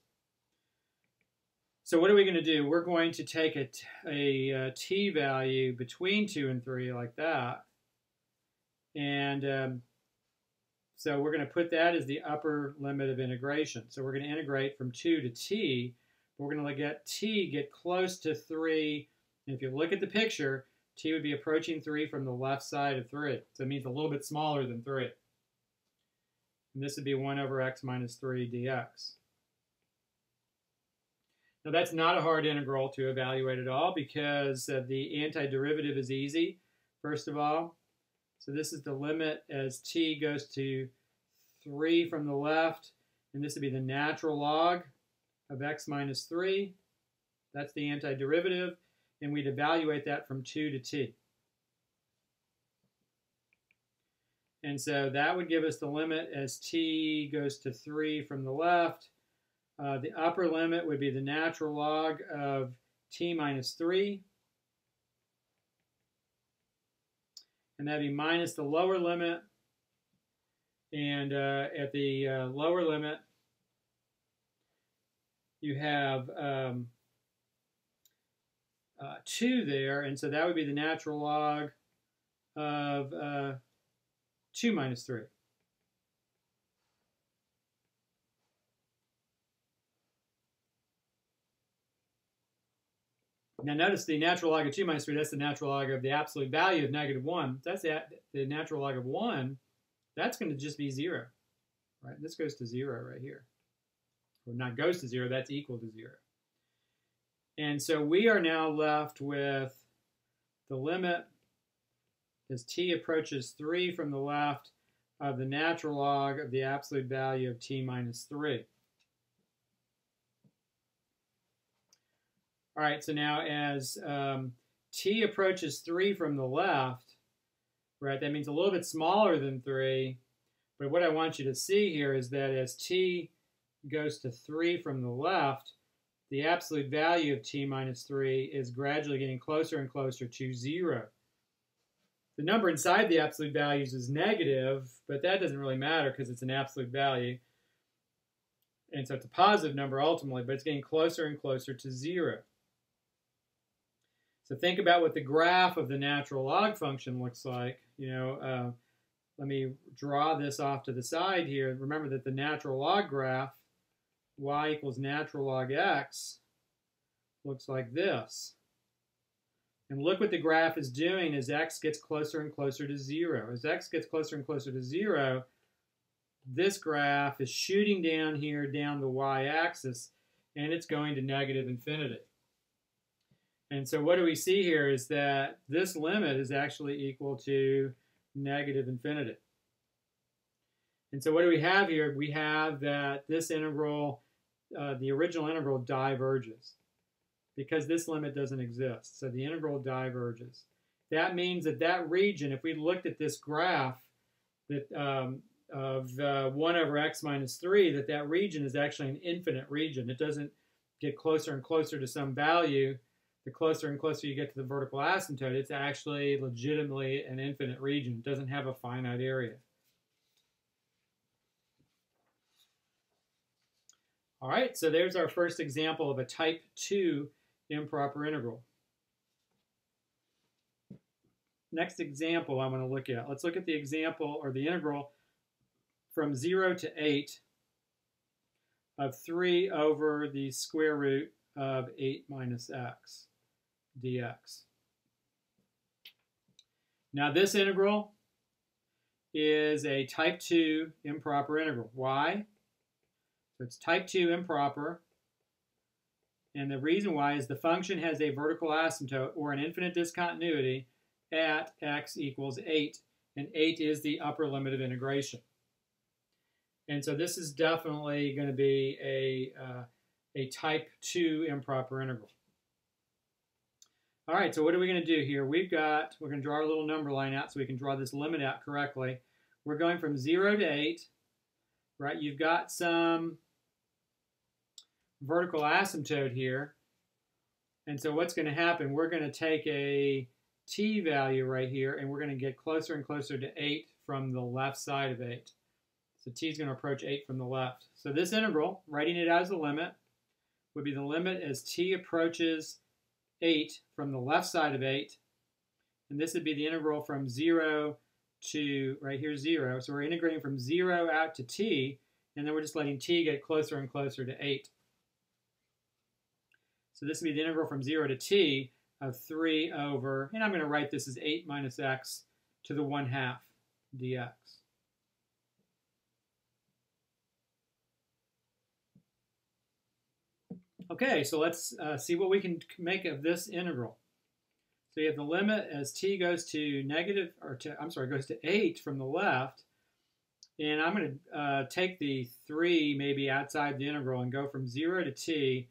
So what are we going to do? We're going to take a t value between 2 and 3 like that. And so we're going to put that as the upper limit of integration. So we're going to integrate from 2 to t. We're going to let t get close to 3. And if you look at the picture, t would be approaching 3 from the left side of 3. So it means a little bit smaller than 3. And this would be 1 over x minus 3 dx. Now that's not a hard integral to evaluate at all because the antiderivative is easy, first of all. So this is the limit as t goes to 3 from the left, and this would be the natural log of x minus 3. That's the antiderivative, and we'd evaluate that from 2 to t. And so that would give us the limit as t goes to 3 from the left. The upper limit would be the natural log of t minus 3. And that'd be minus the lower limit. And at the lower limit, you have 2 there. And so that would be the natural log of 2 minus 3. Now notice the natural log of 2 minus 3, that's the natural log of the absolute value of -1. That's the natural log of 1. That's going to just be 0. Right? This goes to 0 right here. Or not goes to 0, that's equal to 0. And so we are now left with the limit as t approaches 3 from the left of the natural log of the absolute value of t minus 3. All right, so now as t approaches 3 from the left, right, that means a little bit smaller than 3. But what I want you to see here is that as t goes to 3 from the left, the absolute value of t minus 3 is gradually getting closer and closer to 0. The number inside the absolute values is negative, but that doesn't really matter because it's an absolute value. And so it's a positive number ultimately, but it's getting closer and closer to 0. So think about what the graph of the natural log function looks like. Let me draw this off to the side here. Remember that the natural log graph, y equals natural log x, looks like this. And look what the graph is doing as x gets closer and closer to 0. As x gets closer and closer to 0, this graph is shooting down here, down the y-axis, and it's going to negative infinity. And so what do we see here is that this limit is actually equal to negative infinity. And so what do we have here? We have that this integral, the original integral, diverges because this limit doesn't exist. So the integral diverges. That means that that region, if we looked at this graph that of 1 over x minus 3, that region is actually an infinite region. It doesn't get closer and closer to some value. The closer and closer you get to the vertical asymptote, it's actually legitimately an infinite region. It doesn't have a finite area. All right, so there's our first example of a type 2 improper integral. Next example I want to look at. Let's look at the example or the integral from 0 to 8 of 3 over the square root of 8 minus x dx. Now this integral is a type 2 improper integral. Why? So it's type 2 improper, and the reason why is the function has a vertical asymptote or an infinite discontinuity at x equals 8, and 8 is the upper limit of integration. And so this is definitely going to be a type 2 improper integral. All right, so what are we going to do here? We're going to draw our little number line out so we can draw this limit out correctly. We're going from 0 to 8, right? You've got some vertical asymptote here. And so what's going to happen, we're going to take a t value right here, and we're going to get closer and closer to 8 from the left side of 8. So t is going to approach 8 from the left. So this integral, writing it out as a limit, would be the limit as t approaches 8 from the left side of 8. And this would be the integral from 0 to, right here, 0. So we're integrating from 0 out to t, and then we're just letting t get closer and closer to 8. So this would be the integral from 0 to t of 3 over, and I'm going to write this as 8 minus x to the 1/2 dx. Okay, so let's see what we can make of this integral. So you have the limit as t goes to negative, or to, I'm sorry, goes to 8 from the left. And I'm going to take the 3 maybe outside the integral and go from 0 to t.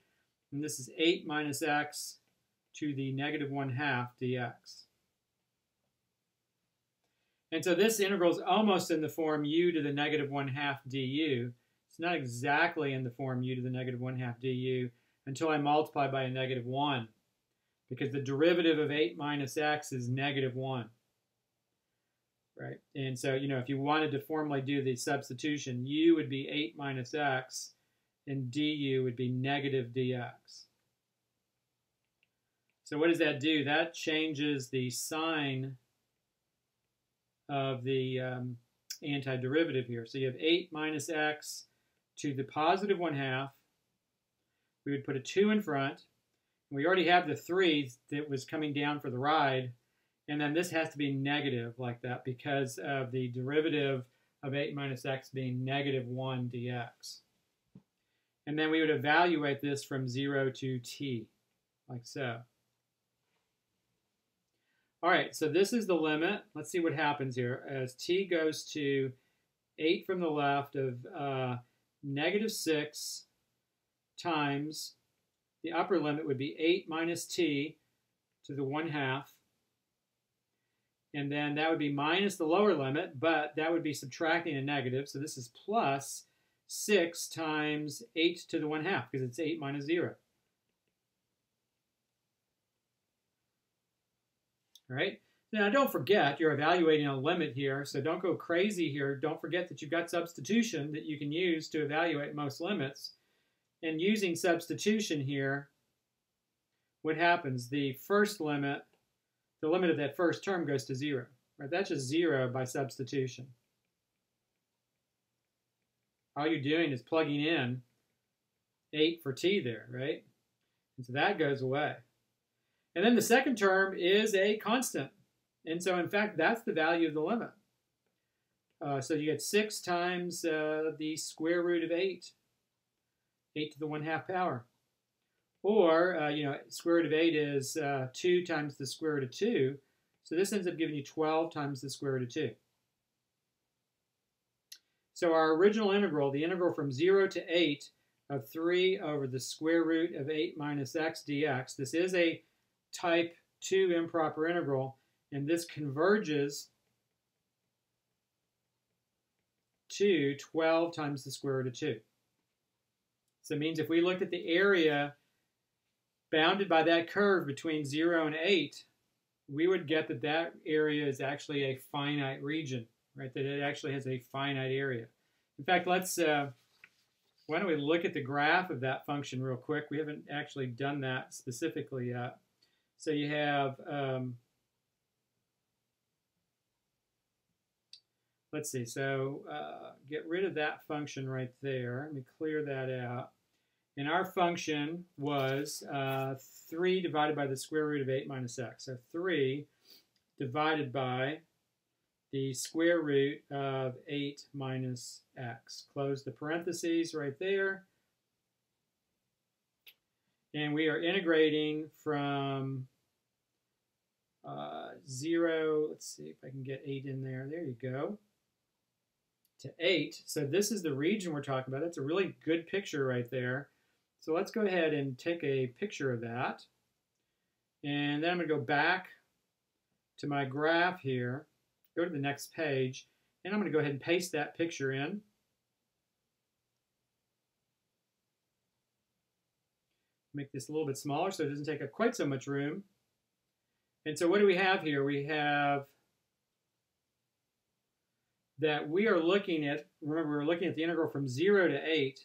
And this is 8 minus x to the negative 1/2 dx. And so this integral is almost in the form u to the negative 1/2 du. It's not exactly in the form u to the negative 1/2 du until I multiply by a negative 1, because the derivative of 8 minus x is negative 1. Right? And so, if you wanted to formally do the substitution, u would be 8 minus x, and du would be negative dx. So what does that do? That changes the sign of the antiderivative here. So you have 8 minus x to the positive 1/2. We would put a 2 in front. We already have the 3 that was coming down for the ride. And then this has to be negative like that because of the derivative of 8 minus x being negative 1 dx. And then we would evaluate this from 0 to t, like so. All right, so this is the limit. Let's see what happens here. As t goes to 8 from the left of negative 6 times, the upper limit would be 8 minus t to the 1/2. And then that would be minus the lower limit, but that would be subtracting a negative. So this is plus 6 times 8 to the 1/2, because it's 8 minus 0. All right. Now, don't forget, you're evaluating a limit here, so don't go crazy here. Don't forget that you've got substitution that you can use to evaluate most limits. And using substitution here, what happens? The first limit, the limit of that first term goes to 0. Right? That's just 0 by substitution. All you're doing is plugging in 8 for t there, right? And so that goes away. And then the second term is a constant. And so, in fact, that's the value of the limit. So you get 6 times the square root of 8, 8 to the 1/2 power. Or, square root of 8 is 2 times the square root of 2. So this ends up giving you 12 times the square root of 2. So our original integral, the integral from 0 to 8 of 3 over the square root of 8 minus x dx, this is a type 2 improper integral, and this converges to 12 times the square root of 2. So it means if we looked at the area bounded by that curve between 0 and 8, we would get that that area is actually a finite region, right? That it actually has a finite area. In fact, let's, why don't we look at the graph of that function real quick? We haven't actually done that specifically yet. So you have, let's see, so get rid of that function right there. Let me clear that out. And our function was 3 divided by the square root of 8 minus x. So 3 divided by the square root of 8 minus x. Close the parentheses right there. And we are integrating from 0, let's see if I can get 8 in there. There you go. To 8. So this is the region we're talking about. That's a really good picture right there. So let's go ahead and take a picture of that. And then I'm going to go back to my graph here, go to the next page, and I'm going to go ahead and paste that picture in. Make this a little bit smaller so it doesn't take up quite so much room. And so what do we have here? We have that we are looking at, remember we're looking at the integral from 0 to 8.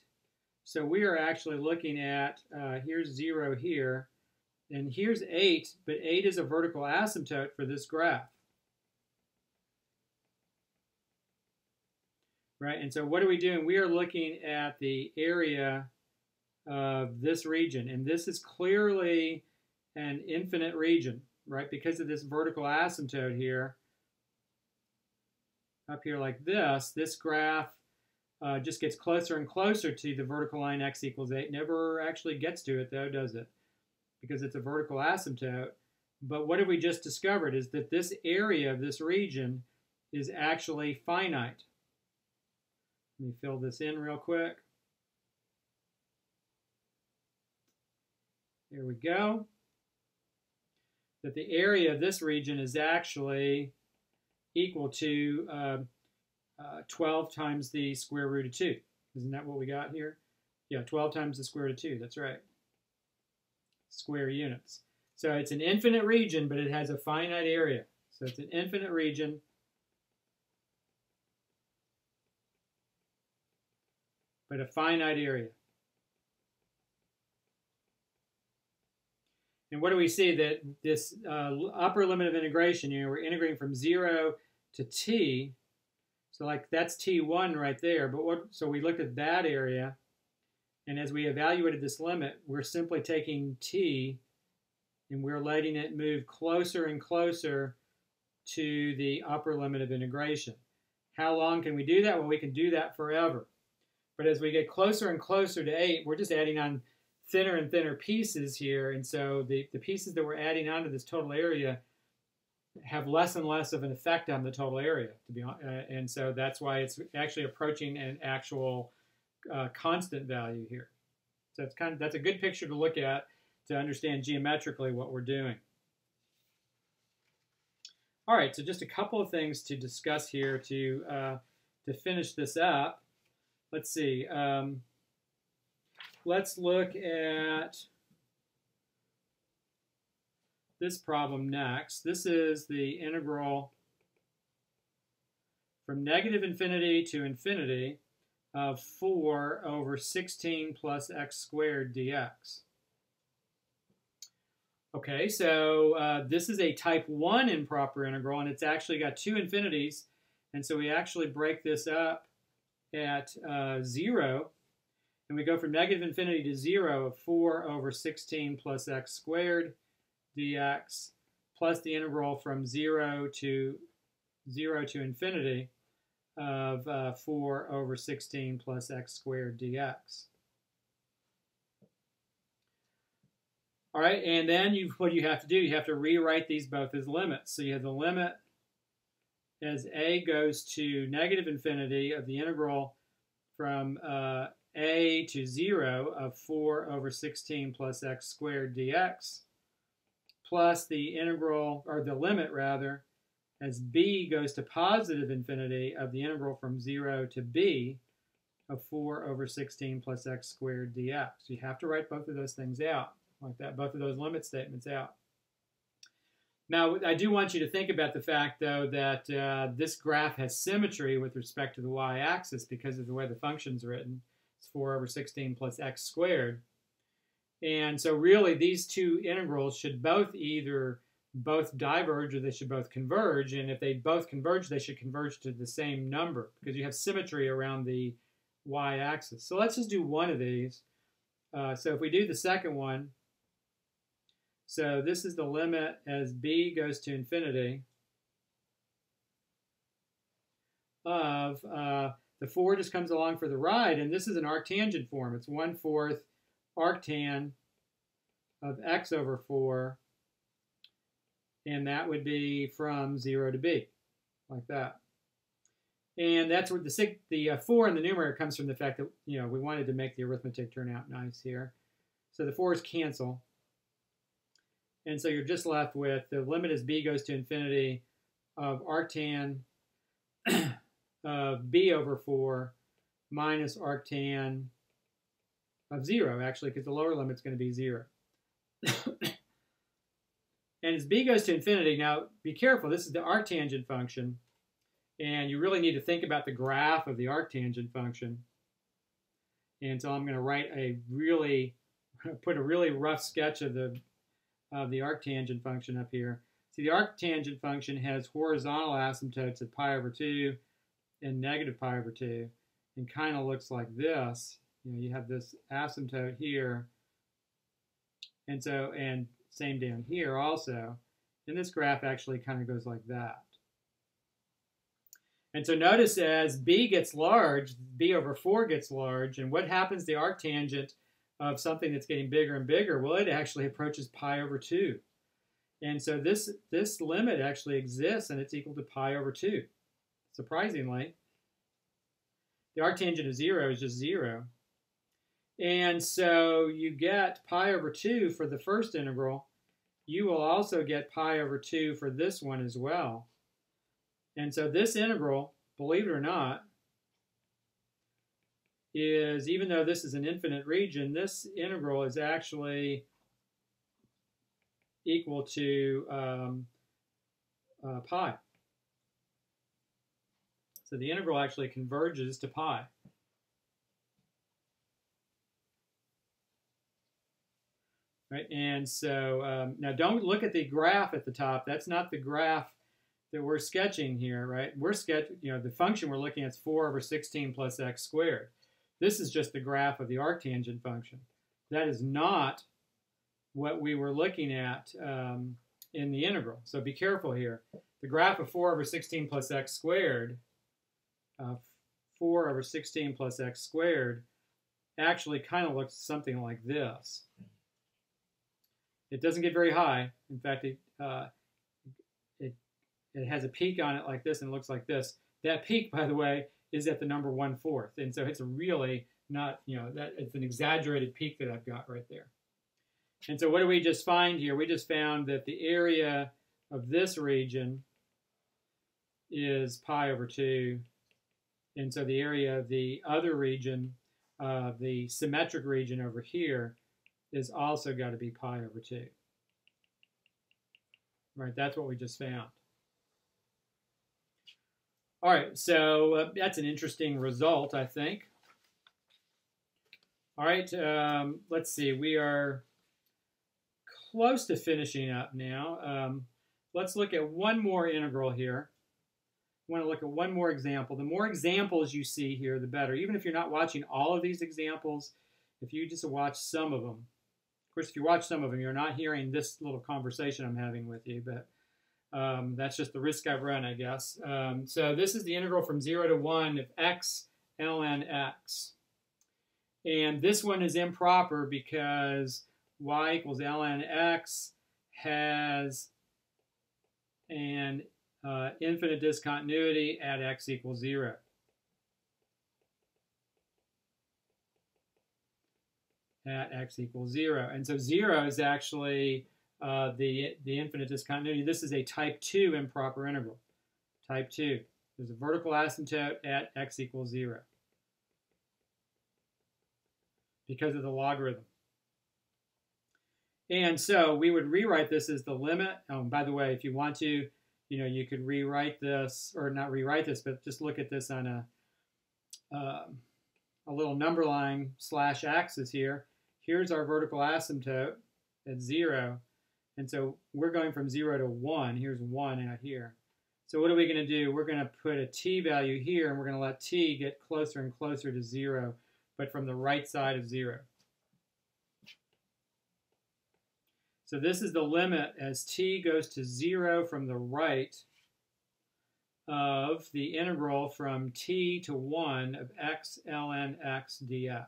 So we are actually looking at, here's 0 here, and here's 8, but 8 is a vertical asymptote for this graph. Right, and so what are we doing? We are looking at the area of this region, and this is clearly an infinite region, right, because of this vertical asymptote here. Up here like this graph just gets closer and closer to the vertical line x equals 8. Never actually gets to it, though, does it? Because it's a vertical asymptote. But what have we just discovered is that this area of this region is actually finite. Let me fill this in real quick. There we go. That the area of this region is actually equal to 12 times the square root of 2. Isn't that what we got here? Yeah, 12 times the square root of 2. That's right. Square units. So it's an infinite region, but it has a finite area. So it's an infinite region. But a finite area. And what do we see? That this upper limit of integration, we're integrating from 0 to t. So like that's t1 right there. But so we looked at that area. And as we evaluated this limit, we're simply taking t and we're letting it move closer and closer to the upper limit of integration. How long can we do that? Well, we can do that forever. But as we get closer and closer to 8, we're just adding on thinner and thinner pieces here. And so the pieces that we're adding onto this total area have less and less of an effect on the total area, to be honest. And so that's why it's actually approaching an actual constant value here. So it's that's a good picture to look at to understand geometrically what we're doing. All right, so just a couple of things to discuss here to finish this up. Let's see. Let's look at this problem next. This is the integral from negative infinity to infinity of 4 over 16 plus x squared dx. Okay, so this is a type 1 improper integral, and it's actually got two infinities. And so we actually break this up at 0. And we go from negative infinity to 0 of 4 over 16 plus x squared dx plus the integral from 0 to infinity of 4 over 16 plus x squared dx. All right, and then what you have to do, you have to rewrite these both as limits. So you have the limit as a goes to negative infinity of the integral from a to 0 of 4 over 16 plus x squared dx, plus the integral, or the limit rather, as b goes to positive infinity of the integral from 0 to b of 4 over 16 plus x squared dx. So you have to write both of those things out like that, both of those limit statements out. Now, I do want you to think about the fact, though, that this graph has symmetry with respect to the y-axis because of the way the function's written. It's 4 over 16 plus x squared. And so really, these two integrals should both diverge or they should both converge. And if they both converge, they should converge to the same number because you have symmetry around the y-axis. So let's just do one of these. So if we do the second one, so this is the limit as b goes to infinity of the 4 just comes along for the ride, and this is an arctangent form. It's 1/4 arctan of x over 4, and that would be from 0 to b, like that. And that's where the 4 in the numerator comes from the fact that we wanted to make the arithmetic turn out nice here. So the 4's cancel. And so you're just left with the limit as b goes to infinity of arctan of b over 4 minus arctan of 0, actually, because the lower limit's going to be 0. And as b goes to infinity, now be careful, this is the arctangent function, and you really need to think about the graph of the arctangent function. And so I'm going to put a really rough sketch of the arctangent function up here. See, the arctangent function has horizontal asymptotes at pi over 2 and negative pi over 2, and kind of looks like this. You have this asymptote here, and same down here also. And this graph actually kind of goes like that. And so notice as b gets large, b over 4 gets large, and what happens to the arctangent of something that's getting bigger and bigger? Well, it actually approaches pi over 2. And so this limit actually exists, and it's equal to pi over 2. Surprisingly, the arctangent of 0 is just 0. And so you get pi over 2 for the first integral. You will also get pi over 2 for this one as well. And so this integral, believe it or not, is, even though this is an infinite region, this integral is actually equal to pi. So the integral actually converges to pi. Right? And so now don't look at the graph at the top. That's not the graph that we're sketching here, right? We're sketching, the function we're looking at is 4 over 16 plus x squared. This is just the graph of the arctangent function. That is not what we were looking at in the integral. So be careful here. The graph of 4 over 16 plus x squared, 4 over 16 plus x squared, actually kind of looks something like this. It doesn't get very high. In fact, it has a peak on it like this and it looks like this. That peak, by the way, is at the number 1/4. And so it's really not, it's an exaggerated peak that I've got right there. And so what do we just find here? We just found that the area of this region is pi over 2. And so the area of the other region, the symmetric region over here, is also got to be pi over 2. Right, that's what we just found. All right, so that's an interesting result, I think. All right, let's see. We are close to finishing up now. Let's look at one more integral here. I want to look at one more example. The more examples you see here, the better. Even if you're not watching all of these examples, if you just watch some of them. Of course, if you watch some of them, you're not hearing this little conversation I'm having with you, but that's just the risk I've run, I guess. So this is the integral from 0 to 1 of x ln x. And this one is improper because y equals ln x has an infinite discontinuity at x equals 0. At x equals 0. And so 0 is actually the infinite discontinuity. This is a type 2 improper integral. Type 2. There's a vertical asymptote at x equals 0 because of the logarithm. And so we would rewrite this as the limit. By the way, if you want to, you could rewrite this, or not rewrite this, but just look at this on a little number line / axis here. Here's our vertical asymptote at 0. And so we're going from 0 to 1. Here's 1 out here. So what are we going to do? We're going to put a t value here, and we're going to let t get closer and closer to 0, but from the right side of 0. So this is the limit as t goes to 0 from the right of the integral from t to 1 of x ln x dx.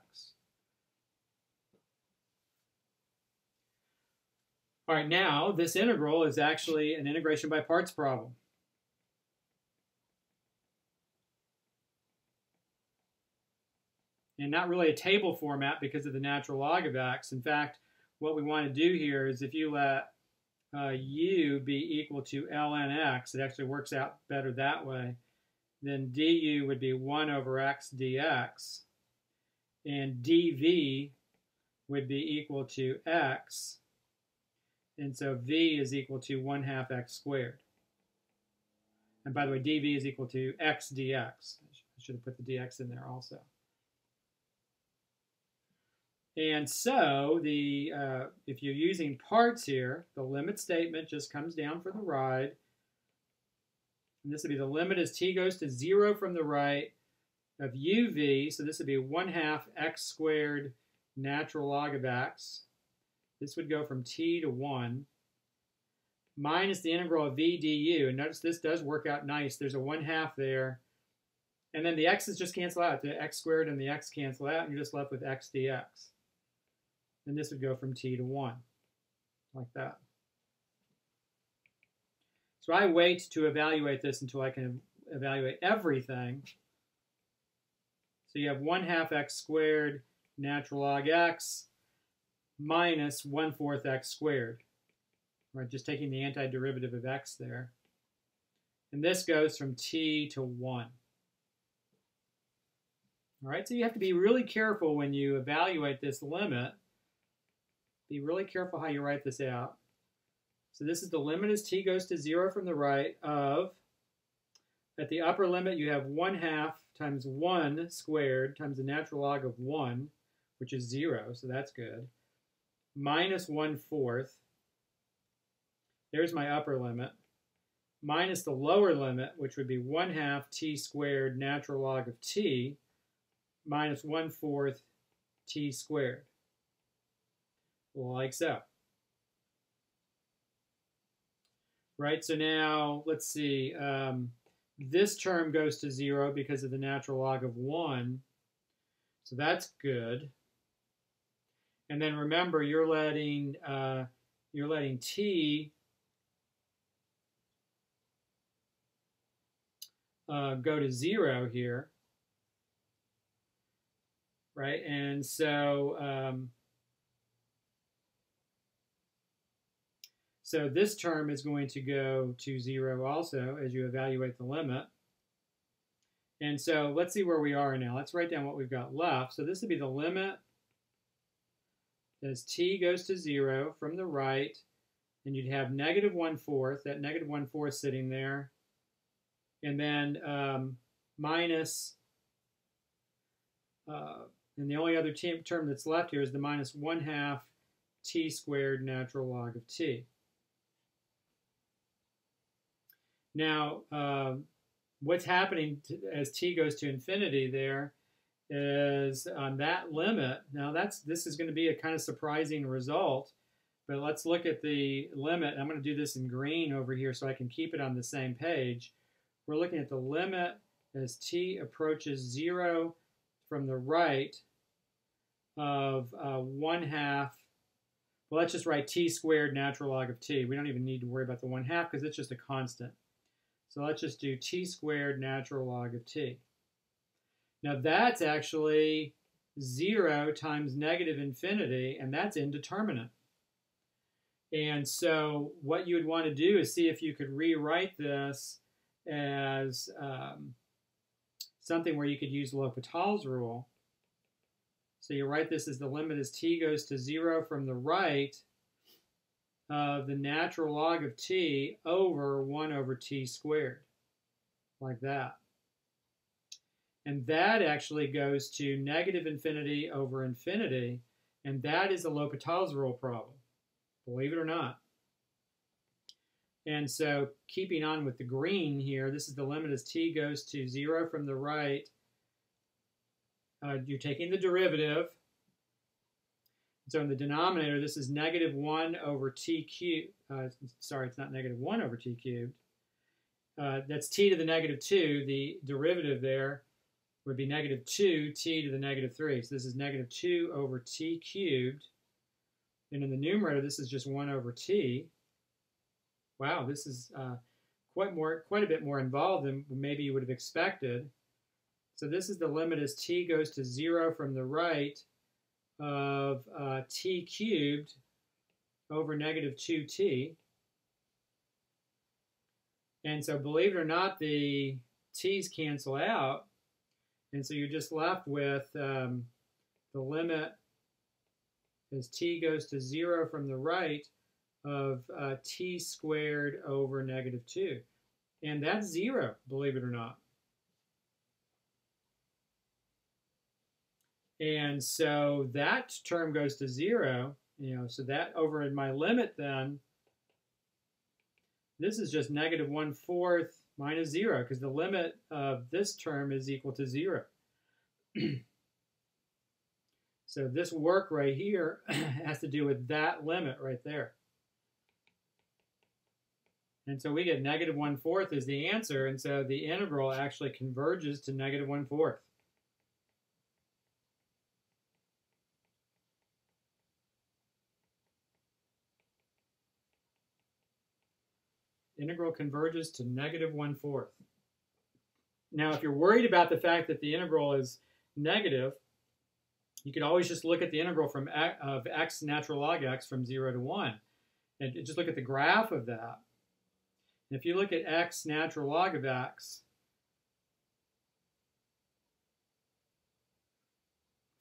All right, now this integral is actually an integration by parts problem. And not really a table format because of the natural log of x. In fact, what we want to do here is if you let u be equal to ln x, it actually works out better that way, then du would be 1 over x dx, and dv would be equal to x, and so v is equal to 1/2 x squared. And by the way, dv is equal to x dx. I should have put the dx in there also. And so if you're using parts here, the limit statement just comes down for the ride. And this would be the limit as t goes to 0 from the right of uv. So this would be 1/2 x squared natural log of x. This would go from t to 1 minus the integral of v du. And notice this does work out nice. There's a 1/2 there. And then the x's just cancel out. The x squared and the x cancel out, and you're just left with x dx. And this would go from t to 1, like that. So I wait to evaluate this until I can evaluate everything. So you have 1/2 x squared natural log x minus 1/4 x squared. Right, just taking the antiderivative of x there. And this goes from t to 1. All right, so you have to be really careful when you evaluate this limit. Be really careful how you write this out. So this is the limit as t goes to 0 from the right of, at the upper limit you have 1/2 times 1 squared times the natural log of 1, which is 0, so that's good, minus 1/4. There's my upper limit, minus the lower limit, which would be 1/2 t squared natural log of t, minus 1/4 t squared, like so. Right, so now let's see, this term goes to 0 because of the natural log of 1, so that's good. And then remember, you're letting t go to 0 here, right? And so so this term is going to go to 0 also as you evaluate the limit. And so let's see where we are now. Let's write down what we've got left. So this would be the limit as t goes to 0 from the right, and you'd have negative 1/4, that negative 1/4 sitting there, and then minus, and the only other term that's left here is the minus 1/2 t squared natural log of t. Now, what's happening as t goes to infinity there is on that limit. Now, this is going to be a kind of surprising result, but let's look at the limit. I'm going to do this in green over here so I can keep it on the same page. We're looking at the limit as t approaches 0 from the right of 1/2. Well, let's just write t squared natural log of t. We don't even need to worry about the 1/2 because it's just a constant. So let's just do t squared natural log of t. Now that's actually 0 times negative infinity, and that's indeterminate. And so what you would want to do is see if you could rewrite this as something where you could use L'Hopital's rule. So you write this as the limit as t goes to 0 from the right of the natural log of t over 1 over t squared, like that. And that actually goes to negative infinity over infinity, and that is a L'Hopital's rule problem, believe it or not. And so keeping on with the green here, this is the limit as t goes to 0 from the right. You're taking the derivative. So in the denominator, this is negative 1 over t cubed. Sorry, it's not negative 1 over t cubed. That's t to the negative 2. The derivative there would be negative 2 t to the negative 3. So this is negative 2 over t cubed. And in the numerator, this is just 1 over t. Wow, this is quite a bit more involved than maybe you would have expected. So this is the limit as t goes to 0 from the right of t cubed over negative 2t. And so believe it or not, the t's cancel out. And so you're just left with the limit as t goes to 0 from the right of t squared over negative 2. And that's 0, believe it or not. And so that term goes to 0, so that over in my limit then, this is just negative 1/4 minus 0, because the limit of this term is equal to 0. So this work right here has to do with that limit right there. And so we get negative 1/4 is the answer, and so the integral actually converges to negative 1/4. Integral converges to negative 1/4. Now, if you're worried about the fact that the integral is negative, you could always just look at the integral of x natural log x from 0 to 1. And just look at the graph of that. And if you look at x natural log of x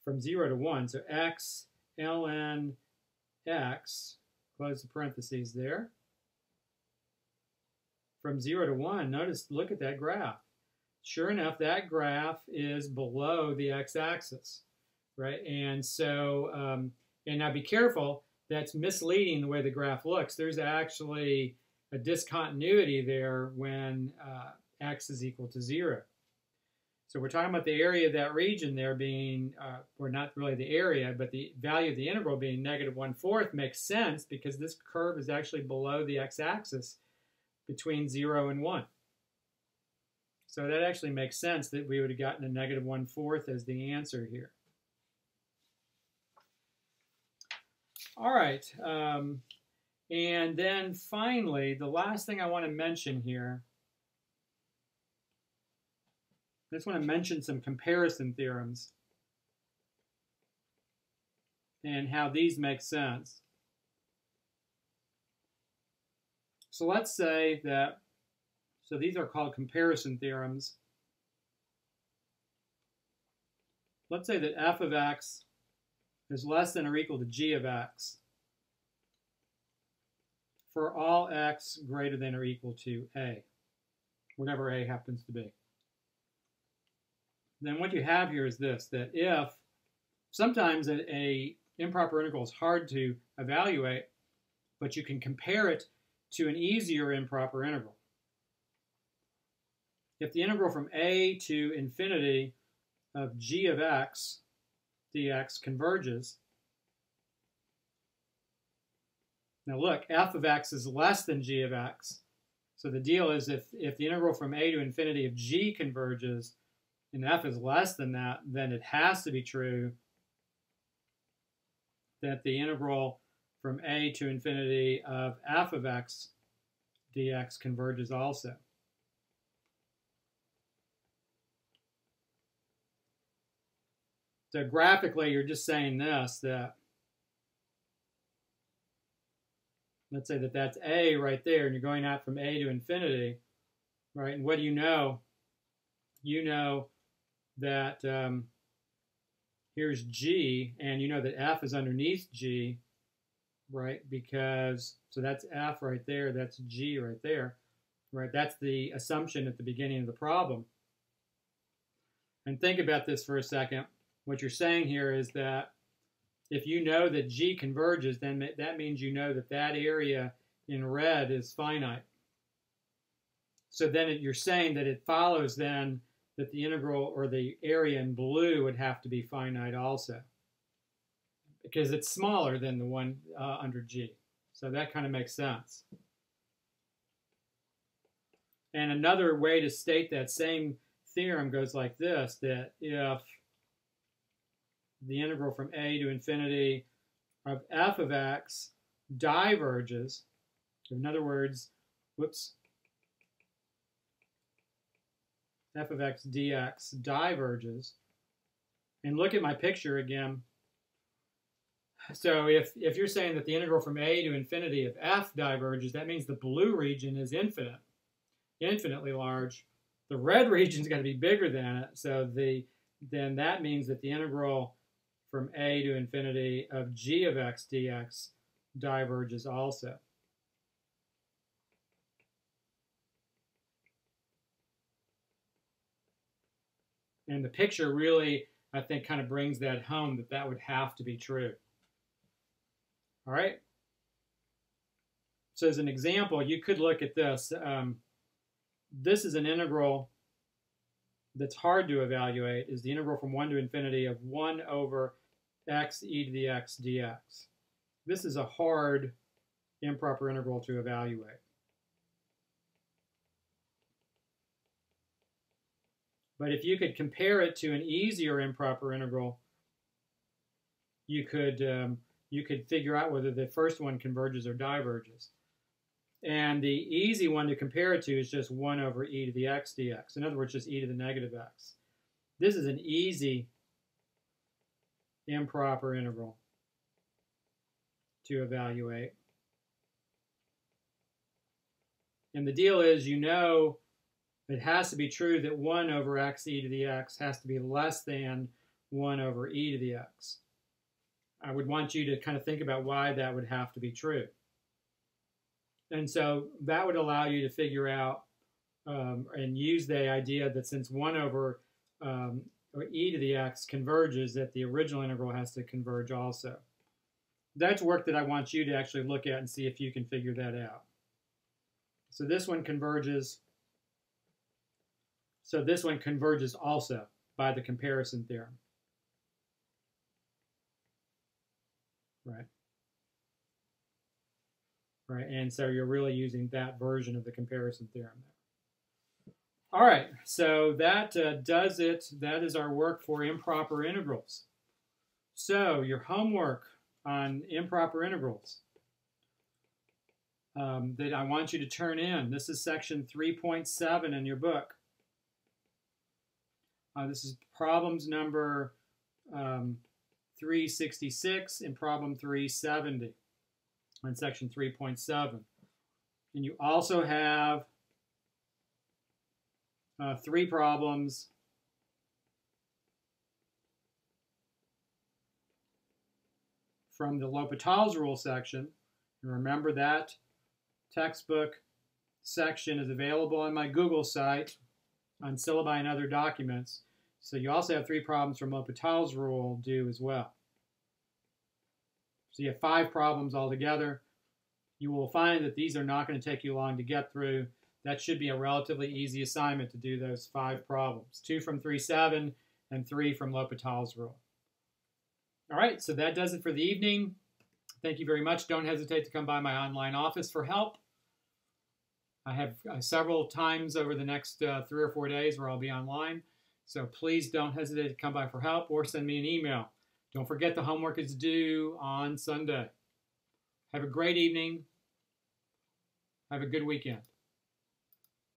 from 0 to 1, so x ln x, close the parentheses there, from 0 to 1, notice, look at that graph. Sure enough, that graph is below the x-axis, right? And so, and now be careful, that's misleading the way the graph looks. There's actually a discontinuity there when x is equal to 0. So we're talking about the area of that region there being, or not really the area, but the value of the integral being negative 1/4 makes sense because this curve is actually below the x-axis between 0 and 1. So that actually makes sense that we would have gotten a negative 1/4 as the answer here. All right. And then finally, the last thing I want to mention here, I just want to mention some comparison theorems and how these make sense. So let's say that, so these are called comparison theorems. Let's say that f of x is less than or equal to g of x for all x greater than or equal to a, whatever a happens to be. Then what you have here is this, that if sometimes a improper integral is hard to evaluate, but you can compare it to an easier improper integral. If the integral from a to infinity of g of x dx converges, now look, f of x is less than g of x. So the deal is if the integral from a to infinity of g converges and f is less than that, then it has to be true that the integral from a to infinity of f of x dx converges also. So graphically, you're just saying this, that let's say that that's a right there, and you're going out from a to infinity, right? And what do you know? You know that here's g, and you know that f is underneath g, right? Because, so that's f right there, that's g right there, right? That's the assumption at the beginning of the problem. And think about this for a second. What you're saying here is that if you know that g converges, then that means you know that that area in red is finite. So then you're saying that it follows then that the integral or the area in blue would have to be finite also, because it's smaller than the one under g. So that kind of makes sense. And another way to state that same theorem goes like this, that if the integral from a to infinity of f of x diverges, in other words, f of x dx diverges, and look at my picture again. So if you're saying that the integral from a to infinity of f diverges, that means the blue region is infinite, infinitely large. The red region's got to be bigger than it, so then that means that the integral from a to infinity of g of x dx diverges also. And the picture really, I think, kind of brings that home, that that would have to be true. All right? So as an example, you could look at this. This is an integral that's hard to evaluate, is the integral from 1 to infinity of 1 over x e to the x dx. This is a hard improper integral to evaluate. But if you could compare it to an easier improper integral, you could figure out whether the first one converges or diverges. And the easy one to compare it to is just 1 over e to the x dx. In other words, just e to the negative x. This is an easy improper integral to evaluate. And the deal is, you know, it has to be true that 1 over x e to the x has to be less than 1 over e to the x. I would want you to kind of think about why that would have to be true. And so that would allow you to figure out and use the idea that since 1 over e to the x converges, that the original integral has to converge also. That's work that I want you to actually look at and see if you can figure that out. So this one converges. So this one converges also by the comparison theorem. Right. Right, and so you're really using that version of the comparison theorem there. All right, so that does it. That is our work for improper integrals. So your homework on improper integrals that I want you to turn in. This is section 3.7 in your book. This is problems number 366 and problem 370 on section 3.7. And you also have 3 problems from the L'Hopital's rule section. And remember, that textbook section is available on my Google site on syllabi and other documents. So you also have 3 problems from L'Hopital's rule due as well. So you have 5 problems altogether. You will find that these are not going to take you long to get through. That should be a relatively easy assignment to do those 5 problems. 2 from 3.7 and 3 from L'Hopital's rule. All right, so that does it for the evening. Thank you very much. Don't hesitate to come by my online office for help. I have several times over the next 3 or 4 days where I'll be online. So please don't hesitate to come by for help or send me an email. Don't forget the homework is due on Sunday. Have a great evening. Have a good weekend.